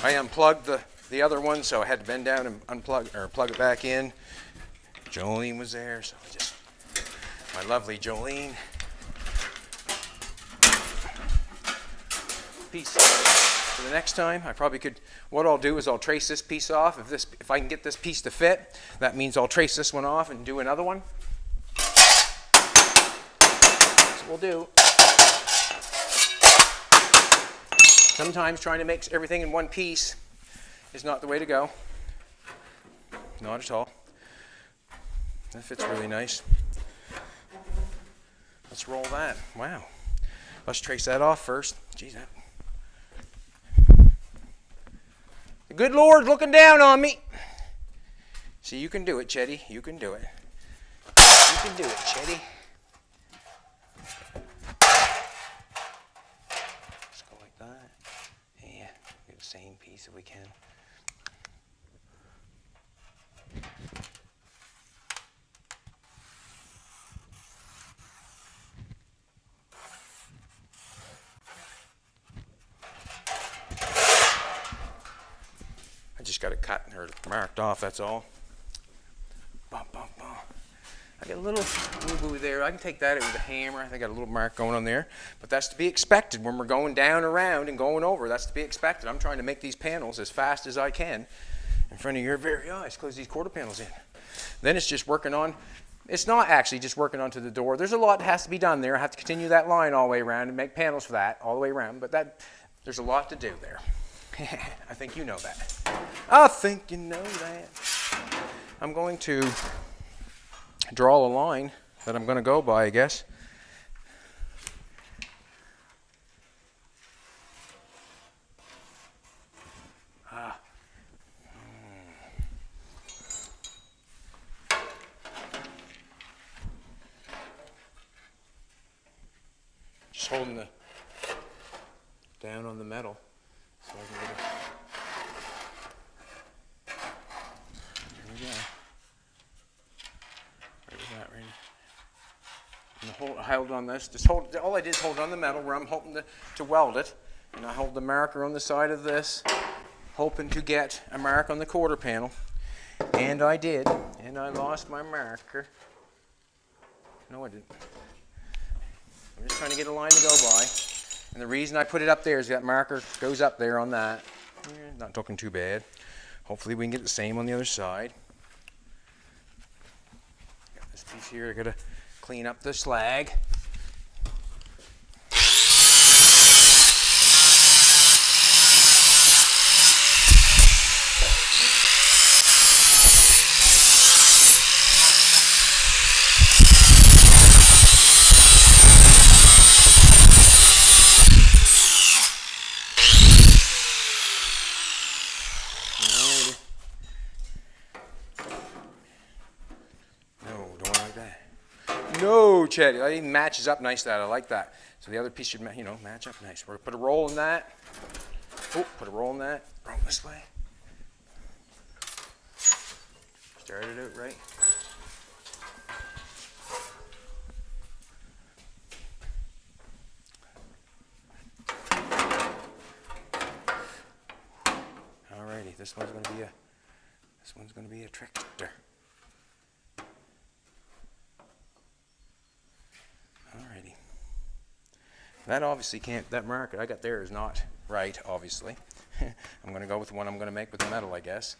I unplugged the other one, so I had to bend down and unplug or plug it back in. Jolene was there, so just my lovely Jolene. Piece. For the next time, I probably could. What I'll do is I'll trace this piece off. If I can get this piece to fit, that means I'll trace this one off and do another one. That's what we'll do. Sometimes trying to make everything in one piece is not the way to go. Not at all. That fits really nice. Let's roll that. Wow. Let's trace that off first. Geez, that. The good Lord's looking down on me. See, you can do it, Chetty. You can do it. You can do it, Chetty. Just go like that. Yeah, get the same piece if we can. I just got it cut or marked off, that's all. Bum, bum, bum. I got a little boo-boo there. I can take that out with a hammer. I got a little mark going on there. But that's to be expected when we're going down around and going over. That's to be expected. I'm trying to make these panels as fast as I can in front of your very eyes. Close these quarter panels in. Then it's just working on, it's not actually just working onto the door. There's a lot that has to be done there. I have to continue that line all the way around and make panels for that all the way around. But there's a lot to do there. I think you know that. I think you know that. I'm going to draw a line that I'm going to go by, I guess. Just holding the down on the metal. So I can get it. Here we go. Where was that, Randy? I held on this. All I did is hold on the metal where I'm hoping to weld it. And I hold the marker on the side of this, hoping to get a mark on the quarter panel. And I did. And I lost my marker. No, I didn't. I'm just trying to get a line to go by. And the reason I put it up there is that marker goes up there on that. Not looking too bad. Hopefully we can get the same on the other side. Got this piece here. I gotta clean up the slag. Chet, that even matches up nice. That I like that. So the other piece should, you know, match up nice. We're gonna put a roll in that. Oh, put a roll in that. Roll this way. Start it out right. Alrighty, this one's gonna be a trickster. Alrighty. That obviously can't, that mark I got there is not right, obviously. I'm going to go with the one I'm going to make with the metal, I guess.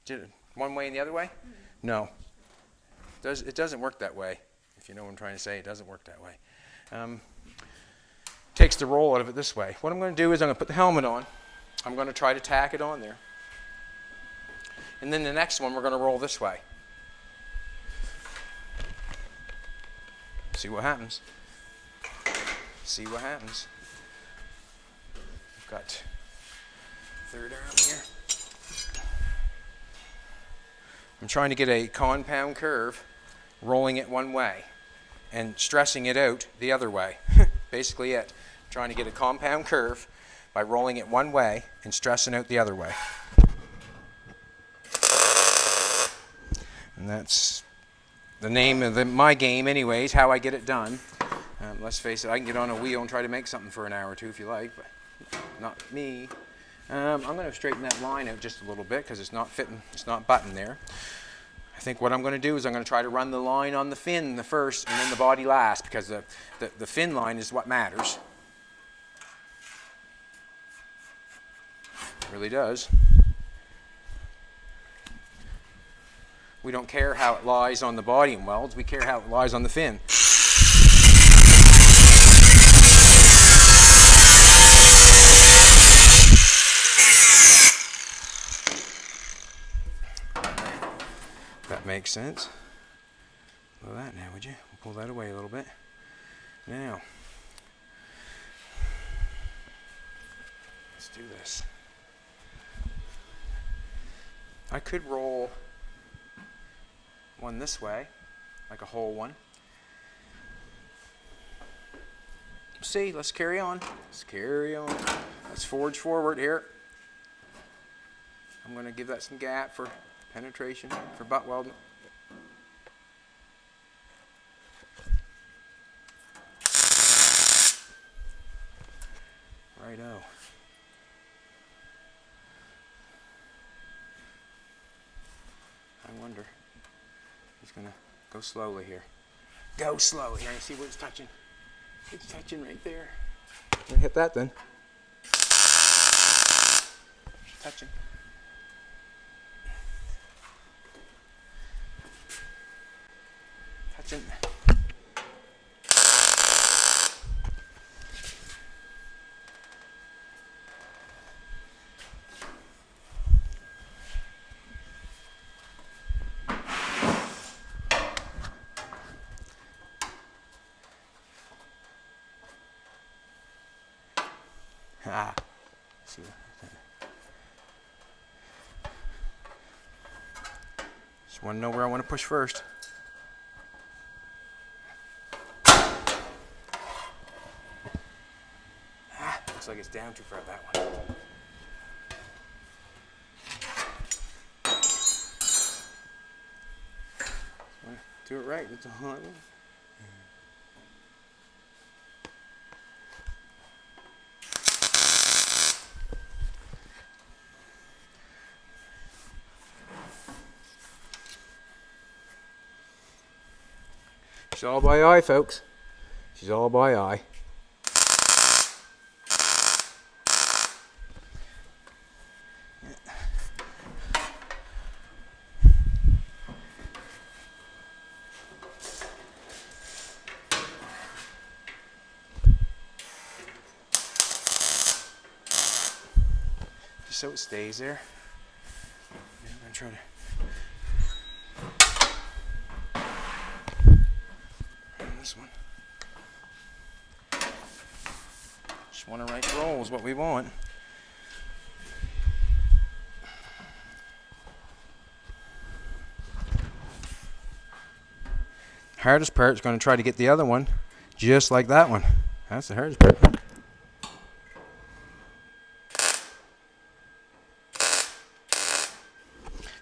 Did it one way and the other way? No. It doesn't work that way. If you know what I'm trying to say, it doesn't work that way. Takes the roll out of it this way. What I'm going to do is I'm going to put the helmet on. I'm going to try to tack it on there. And then the next one we're going to roll this way. See what happens. See what happens. I've got third arm here. I'm trying to get a compound curve, rolling it one way and stressing it out the other way. Basically it. I'm trying to get a compound curve by rolling it one way and stressing out the other way. And that's the name of my game anyways, how I get it done. Let's face it, I can get on a wheel and try to make something for an hour or two if you like, but not me. I'm going to straighten that line out just a little bit because it's not fitting, it's not buttoned there. I think what I'm going to do is I'm going to try to run the line on the fin the first and then the body last, because the fin line is what matters. It really does. We don't care how it lies on the body in welds, we care how it lies on the fin. That makes sense. Pull that now, would you? We'll pull that away a little bit. Now, let's do this. I could roll one this way, like a whole one. See, let's carry on. Let's carry on. Let's forge forward here. I'm going to give that some gap for penetration, for butt welding. Righto. I wonder. He's going to go slowly here. Go slowly. Here, you see where it's touching? It's touching right there. Hit that then. Touching. Touching. Ah. See what? Just want to know where I want to push first. Ah, looks like it's down too far, that one. Do it right, that's all I want. She's all by eye, folks. She's all by eye. Just so it stays there. I'm going to try to... one. Just want a right roll is what we want. Hardest part is going to try to get the other one just like that one. That's the hardest part.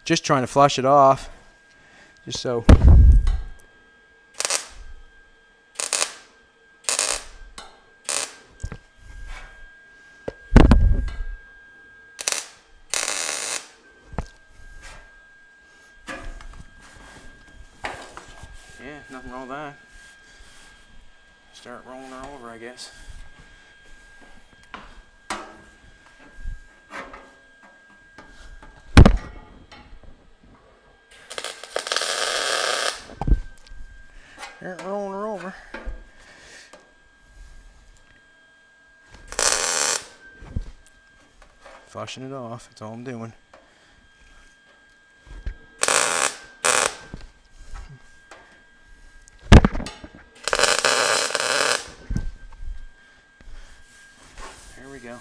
Just trying to flush it off, just so. Yeah, nothing wrong with that. Start rolling her over, I guess. Start rolling her over. Flushing it off, that's all I'm doing. There we go.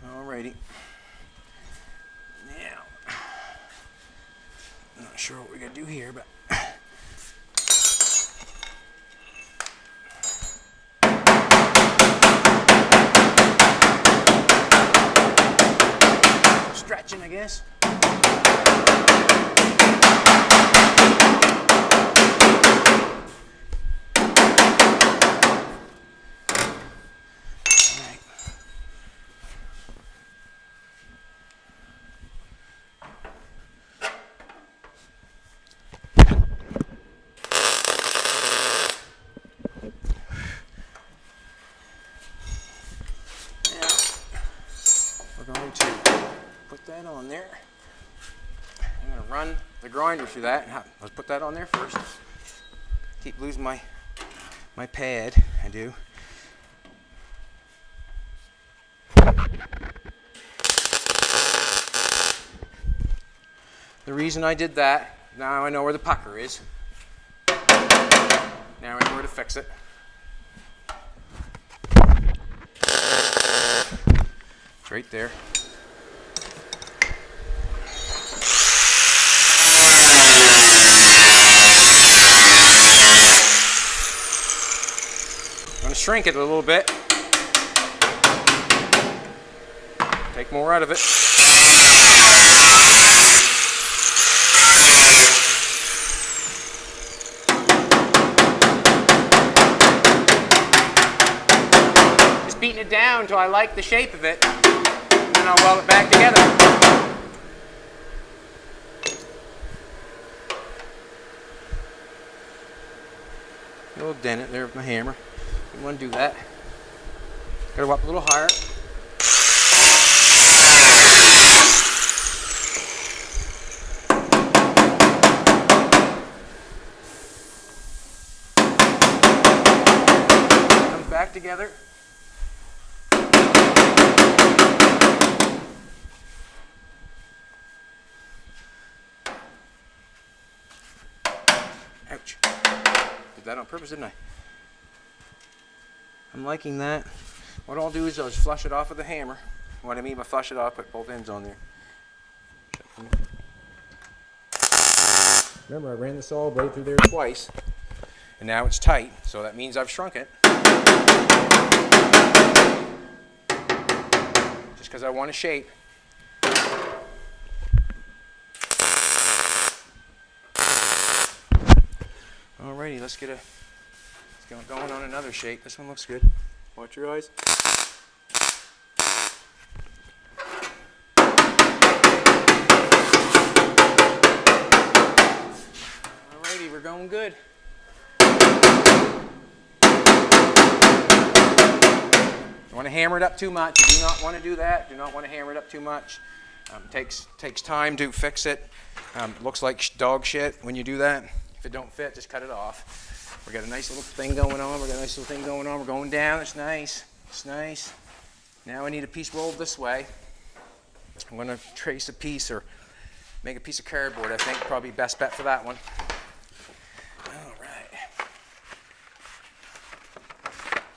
Alrighty. Now, I'm not sure what we're gonna do here, but stretching, I guess. We're going to put that on there. I'm going to run the grinder through that. Let's put that on there first. Keep losing my pad. I do. The reason I did that, now I know where the pucker is. Now I know where to fix it. It's right there. I'm going to shrink it a little bit. Take more out of it. Just beating it down until I like the shape of it. And I'll weld it back together. A little dent it there with my hammer. You want to do that. Got to go up a little higher. Comes back together. Ouch. Did that on purpose, didn't I? I'm liking that. What I'll do is I'll just flush it off with a hammer. What I mean by flush it off, put both ends on there. Remember, I ran the saw blade through there twice, and now it's tight, so that means I've shrunk it. Just because I want a shape. Alrighty, let's get going on another shape. This one looks good. Watch your eyes. Alrighty, we're going good. You want to hammer it up too much. You do not want to do that. Do not want to hammer it up too much. Takes time to fix it. Looks like dog shit when you do that. If it don't fit, just cut it off. We got a nice little thing going on. We're going down. It's nice. It's nice. Now I need a piece rolled this way. I'm going to trace a piece or make a piece of cardboard. I think probably best bet for that one. All right.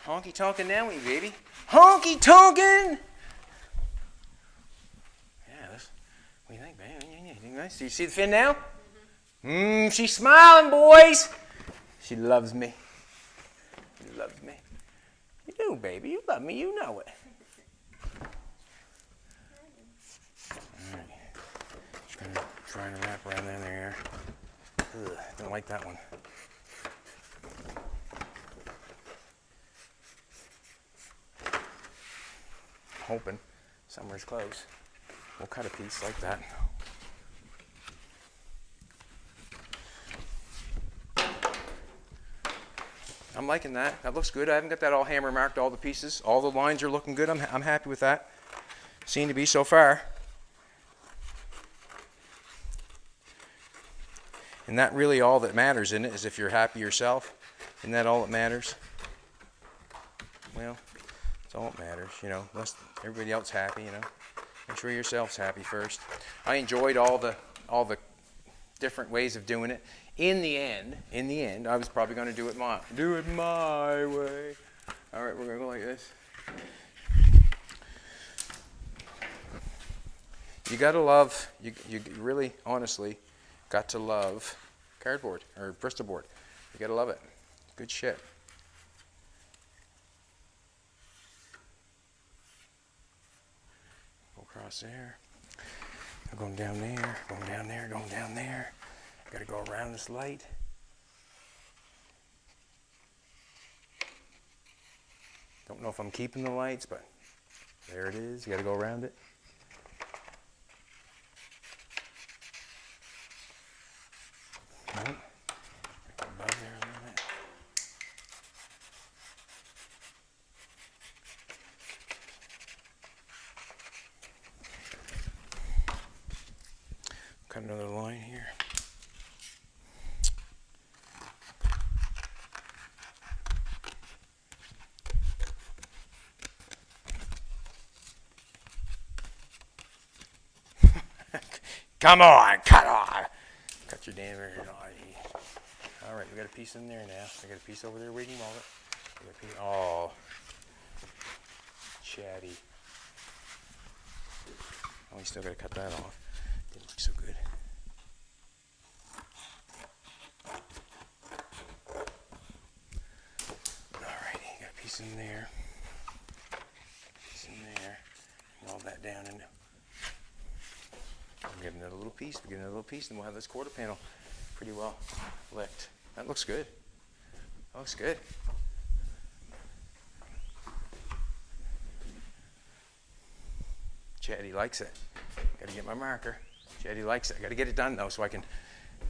Honky tonkin' now, baby. Honky tonkin'. do you think, babe? Anything nice? Do you see the fin now? She's smiling, boys. She loves me. She loves me. You do, baby. You love me. You know it. All right. Just going to try to wrap around in there. Ugh, don't like that one. Hoping summer's close. We'll cut a piece like that. I'm liking that. That looks good. I haven't got that all hammer marked, all the pieces. All the lines are looking good. I'm happy with that. Seem to be so far. And that really all that matters in it is if you're happy yourself. Isn't that all that matters? Well, it's all that matters, you know. Unless everybody else happy, you know. Make sure yourself's happy first. I enjoyed all the different ways of doing it. In the end, I was probably going to do it my way. All right, we're going to go like this. You got to love, you really, honestly, got to love cardboard or Bristol board. You got to love it. Good shit. Go across there. I'm going down there, going down there, going down there. Got to go around this light. Don't know if I'm keeping the lights, but there it is. You got to go around it. Nope. Above there a little bit. Cut another line here. Come on, cut on. Cut your damn hair. All right, we got a piece in there now. I got a piece over there waiting on it. We got a piece. Oh, chatty. Oh, we still got to cut that off. Didn't look so good. All righty, got a piece in there. Piece in there. And all that down in there. We'll get another little piece, and we'll have this quarter panel pretty well licked. That looks good. That looks good. Chatty likes it. Got to get my marker. Chatty likes it. I got to get it done, though, so I can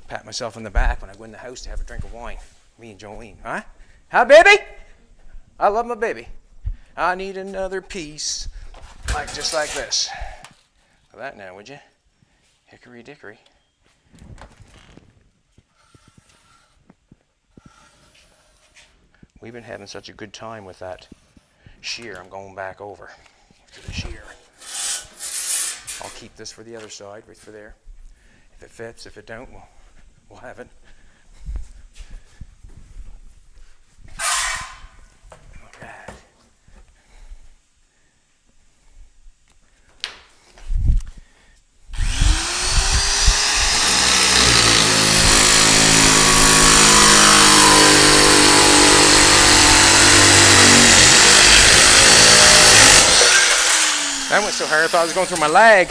pat myself on the back when I go in the house to have a drink of wine. Me and Jolene. Huh? Huh, baby? I love my baby. I need another piece, just like this. For that now, would you? Hickory dickory. We've been having such a good time with that shear. I'm going back over to the shear. I'll keep this for the other side, right for there. If it fits, if it don't, we'll have it. All right. That went so hard I thought I was going through my leg.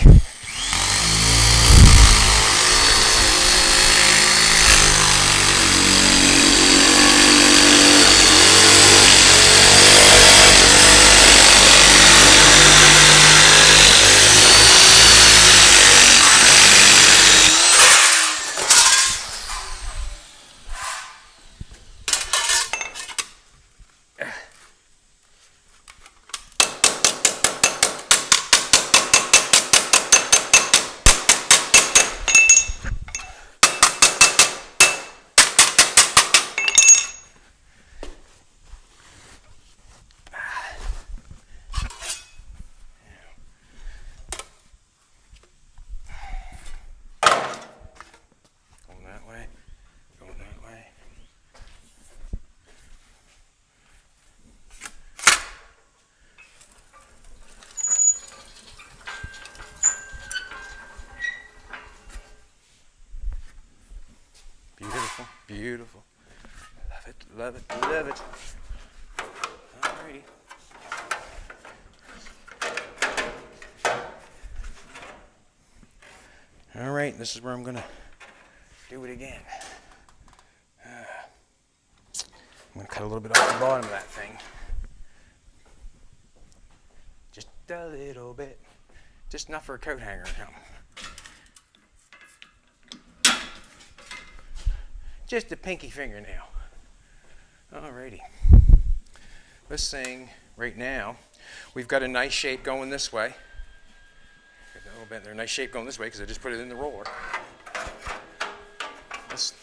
Beautiful. Love it, love it, love it. Alrighty. All right, this is where I'm gonna do it again. I'm gonna cut a little bit off the bottom of that thing. Just a little bit. Just enough for a coat hanger or something. Just a pinky fingernail. Alrighty. This thing right now, we've got a nice shape going this way. Got a little bit there, nice shape going this way because I just put it in the roller. This,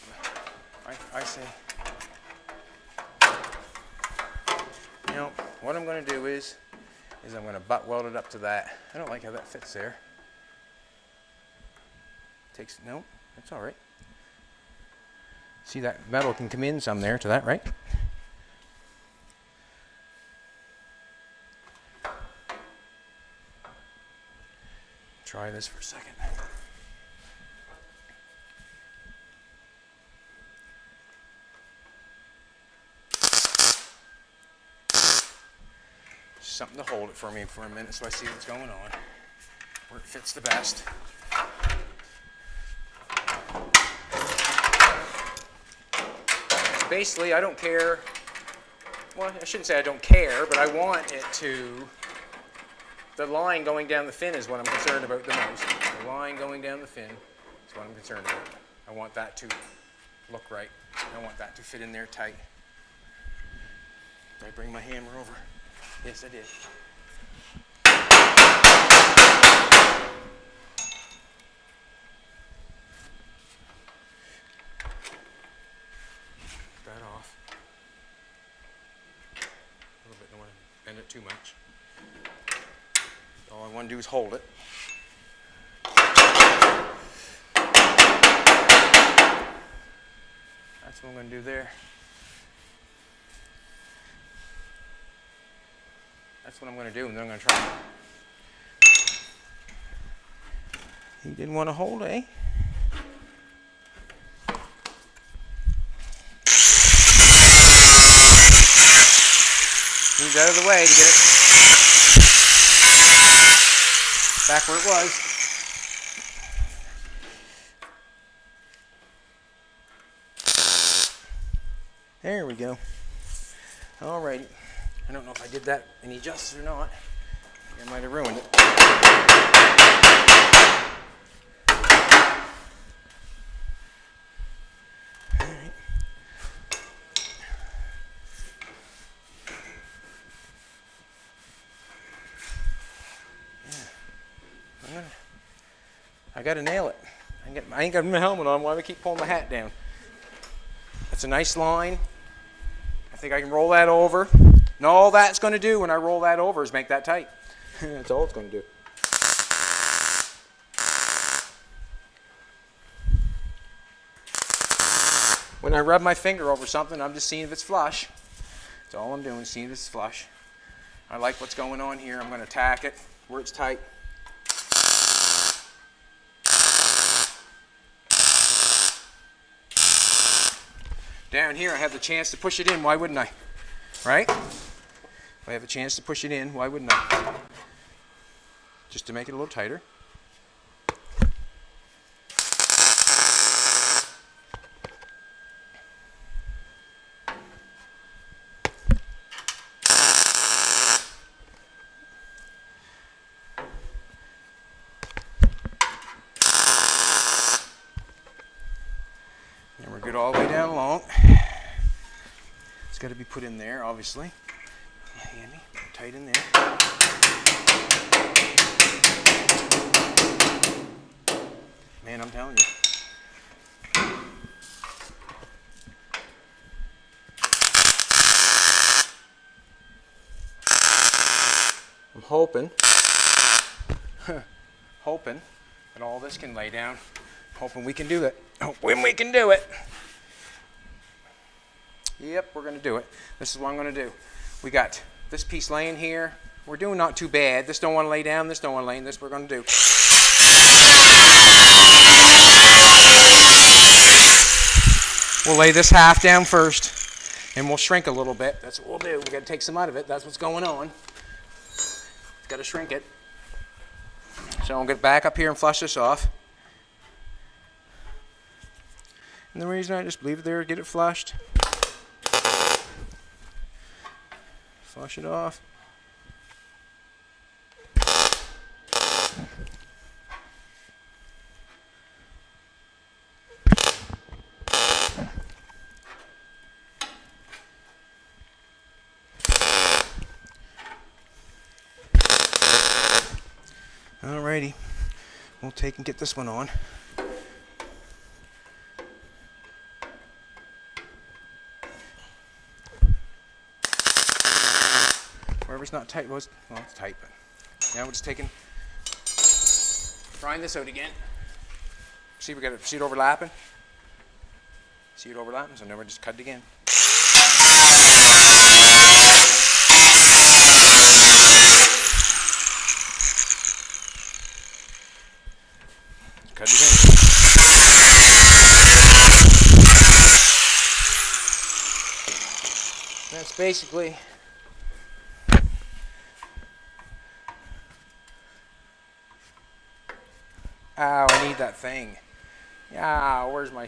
I say, you know, what I'm going to do is I'm going to butt weld it up to that. I don't like how that fits there. No, that's all right. See, that metal can come in some there to that, right? Try this for a second. Something to hold it for me for a minute so I see what's going on, where it fits the best. Basically, I don't care. Well, I shouldn't say I don't care, but I want it to. The line going down the fin is what I'm concerned about the most. The line going down the fin is what I'm concerned about. I want that to look right. I want that to fit in there tight. Did I bring my hammer over? Yes, I did. That off. A little bit, don't want to bend it too much. All I want to do is hold it. That's what I'm going to do there. That's what I'm going to do, and then I'm going to try. He didn't want to hold, eh? Moved out of the way to get it back where it was. There we go. Alrighty. I don't know if I did that any justice or not. I might have ruined it. Alright. Yeah. I gotta nail it. I ain't got my helmet on. Why do I keep pulling my hat down? That's a nice line. I think I can roll that over. And all that's going to do when I roll that over is make that tight. That's all it's going to do. When I rub my finger over something, I'm just seeing if it's flush. That's all I'm doing, seeing if it's flush. I like what's going on here. I'm going to tack it where it's tight. Down here, I have the chance to push it in. Why wouldn't I? Right? If I have a chance to push it in, why wouldn't I? Just to make it a little tighter. And we're good all the way down along. It's got to be put in there, obviously. Handy, tight in there. Man, I'm telling you. I'm hoping that all this can lay down. Hoping we can do it. Hoping we can do it. Yep, we're going to do it. This is what I'm going to do. We got this piece laying here. We're doing not too bad. This don't want to lay down. This don't want to lay in. This we're going to do. We'll lay this half down first, and we'll shrink a little bit. That's what we'll do. We got to take some out of it. That's what's going on. Got to shrink it. So I'll get back up here and flush this off. And the reason I just leave it there, get it flushed. Flush it off. Alrighty, we'll take and get this one on. Wherever's not tight, well, it's tight, but now we're just taking, trying this out again. See, we got it, see it overlapping? See it overlapping, so now we're just cut it again. Cut it again. That's basically ow, I need that thing. Yeah, where's my...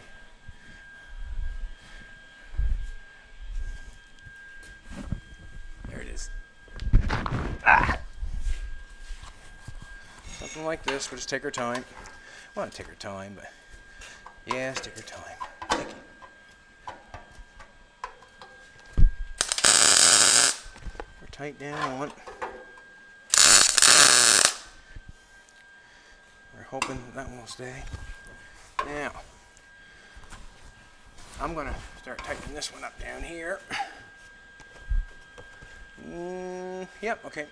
There it is. Ah. Something like this, we'll just take our time. Well, not take our time, but yes, take our time. Thank you. We're tight down on it. We're hoping that one will stay. Now, I'm going to start tightening this one up down here. Yep, okay.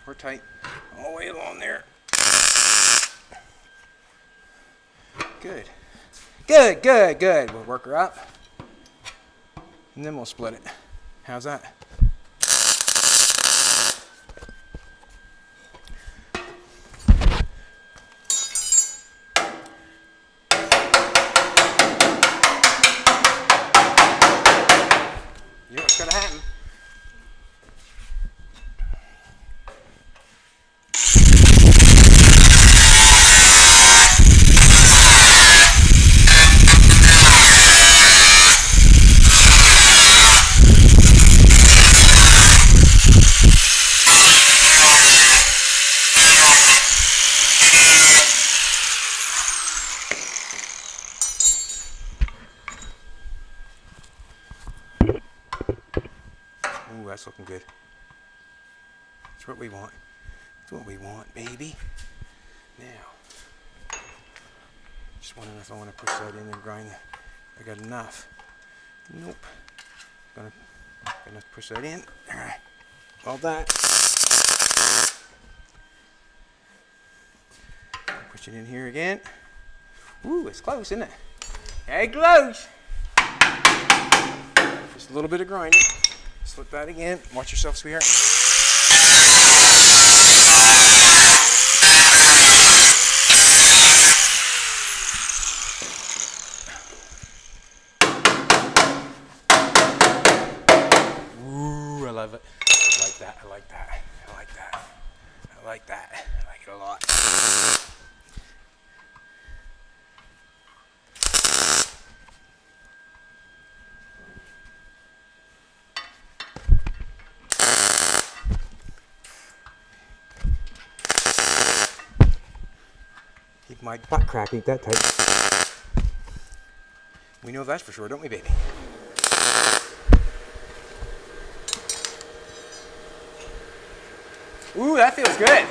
We're tight all the way along there. Good. Good, good, good. We'll work her up. And then we'll split it. How's that? You know what's going to happen? Ooh, that's looking good. That's what we want. That's what we want, baby. Now, just wondering if I want to push that in and grind that. I got enough. Nope. Gonna push that in. All right. All that. Push it in here again. Ooh, it's close, isn't it? Hey, close. Just a little bit of grinding. Slip that again. Watch yourself, sweetheart. Ooh, I love it. I like that. I like that. I like that. I like that. I like it a lot. Keep my butt crack ain't that tight. We know that's for sure, don't we, baby? Ooh, that feels good.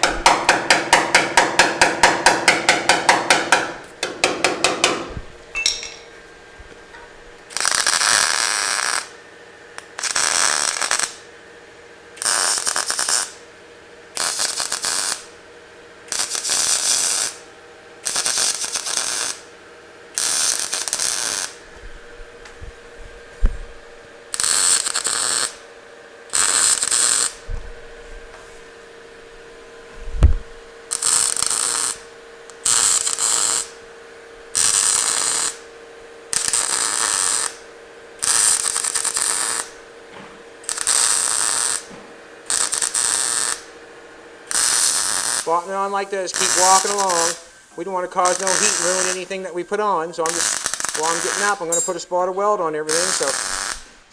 spotting it on like this, keep walking along. We don't want to cause no heat and ruin anything that we put on, so I'm just, while I'm getting up, I'm going to put a spot of weld on everything so it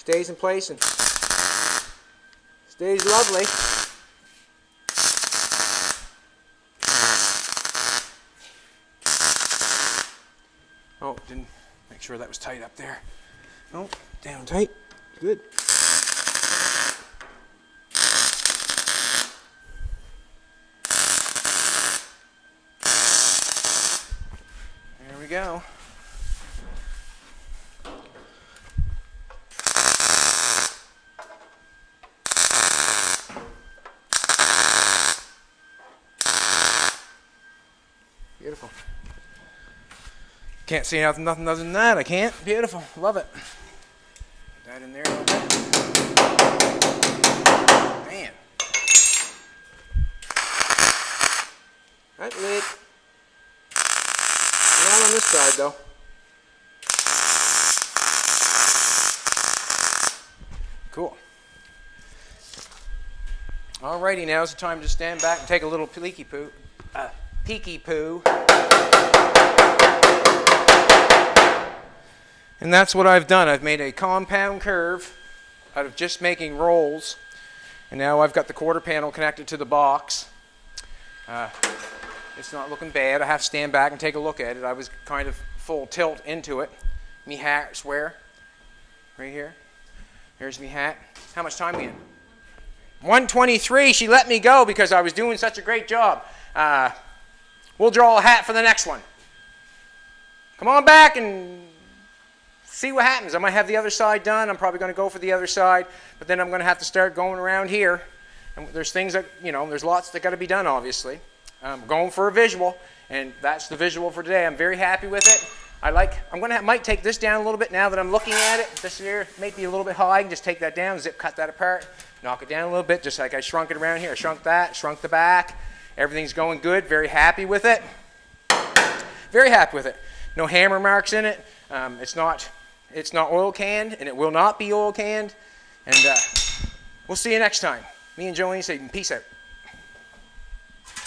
stays in place and stays lovely. Oh, didn't make sure that was tight up there. Oh, down tight. Good. There we go. Beautiful. Can't see nothing other than that. I can't. Beautiful. Love it. Put that in there a little bit. Man. That lid. Not on this side though. Cool. Alrighty, now's the time to stand back and take a little peeky poo. And that's what I've done. I've made a compound curve out of just making rolls. And now I've got the quarter panel connected to the box. It's not looking bad. I have to stand back and take a look at it. I was kind of full tilt into it. Me hat's where? Right here. Here's me hat. How much time we in? 1:23. She let me go because I was doing such a great job. We'll draw a hat for the next one. Come on back and see what happens. I might have the other side done. I'm probably going to go for the other side, but then I'm going to have to start going around here. And there's things that, you know, there's lots that got to be done, obviously. I'm going for a visual, and that's the visual for today. I'm very happy with it. Might take this down a little bit now that I'm looking at it. This here may be a little bit high. I can just take that down, zip cut that apart, knock it down a little bit, just like I shrunk it around here. I shrunk that, shrunk the back. Everything's going good. Very happy with it. Very happy with it. No hammer marks in it. It's not oil canned, and it will not be oil canned. And we'll see you next time. Me and Jolene say peace out.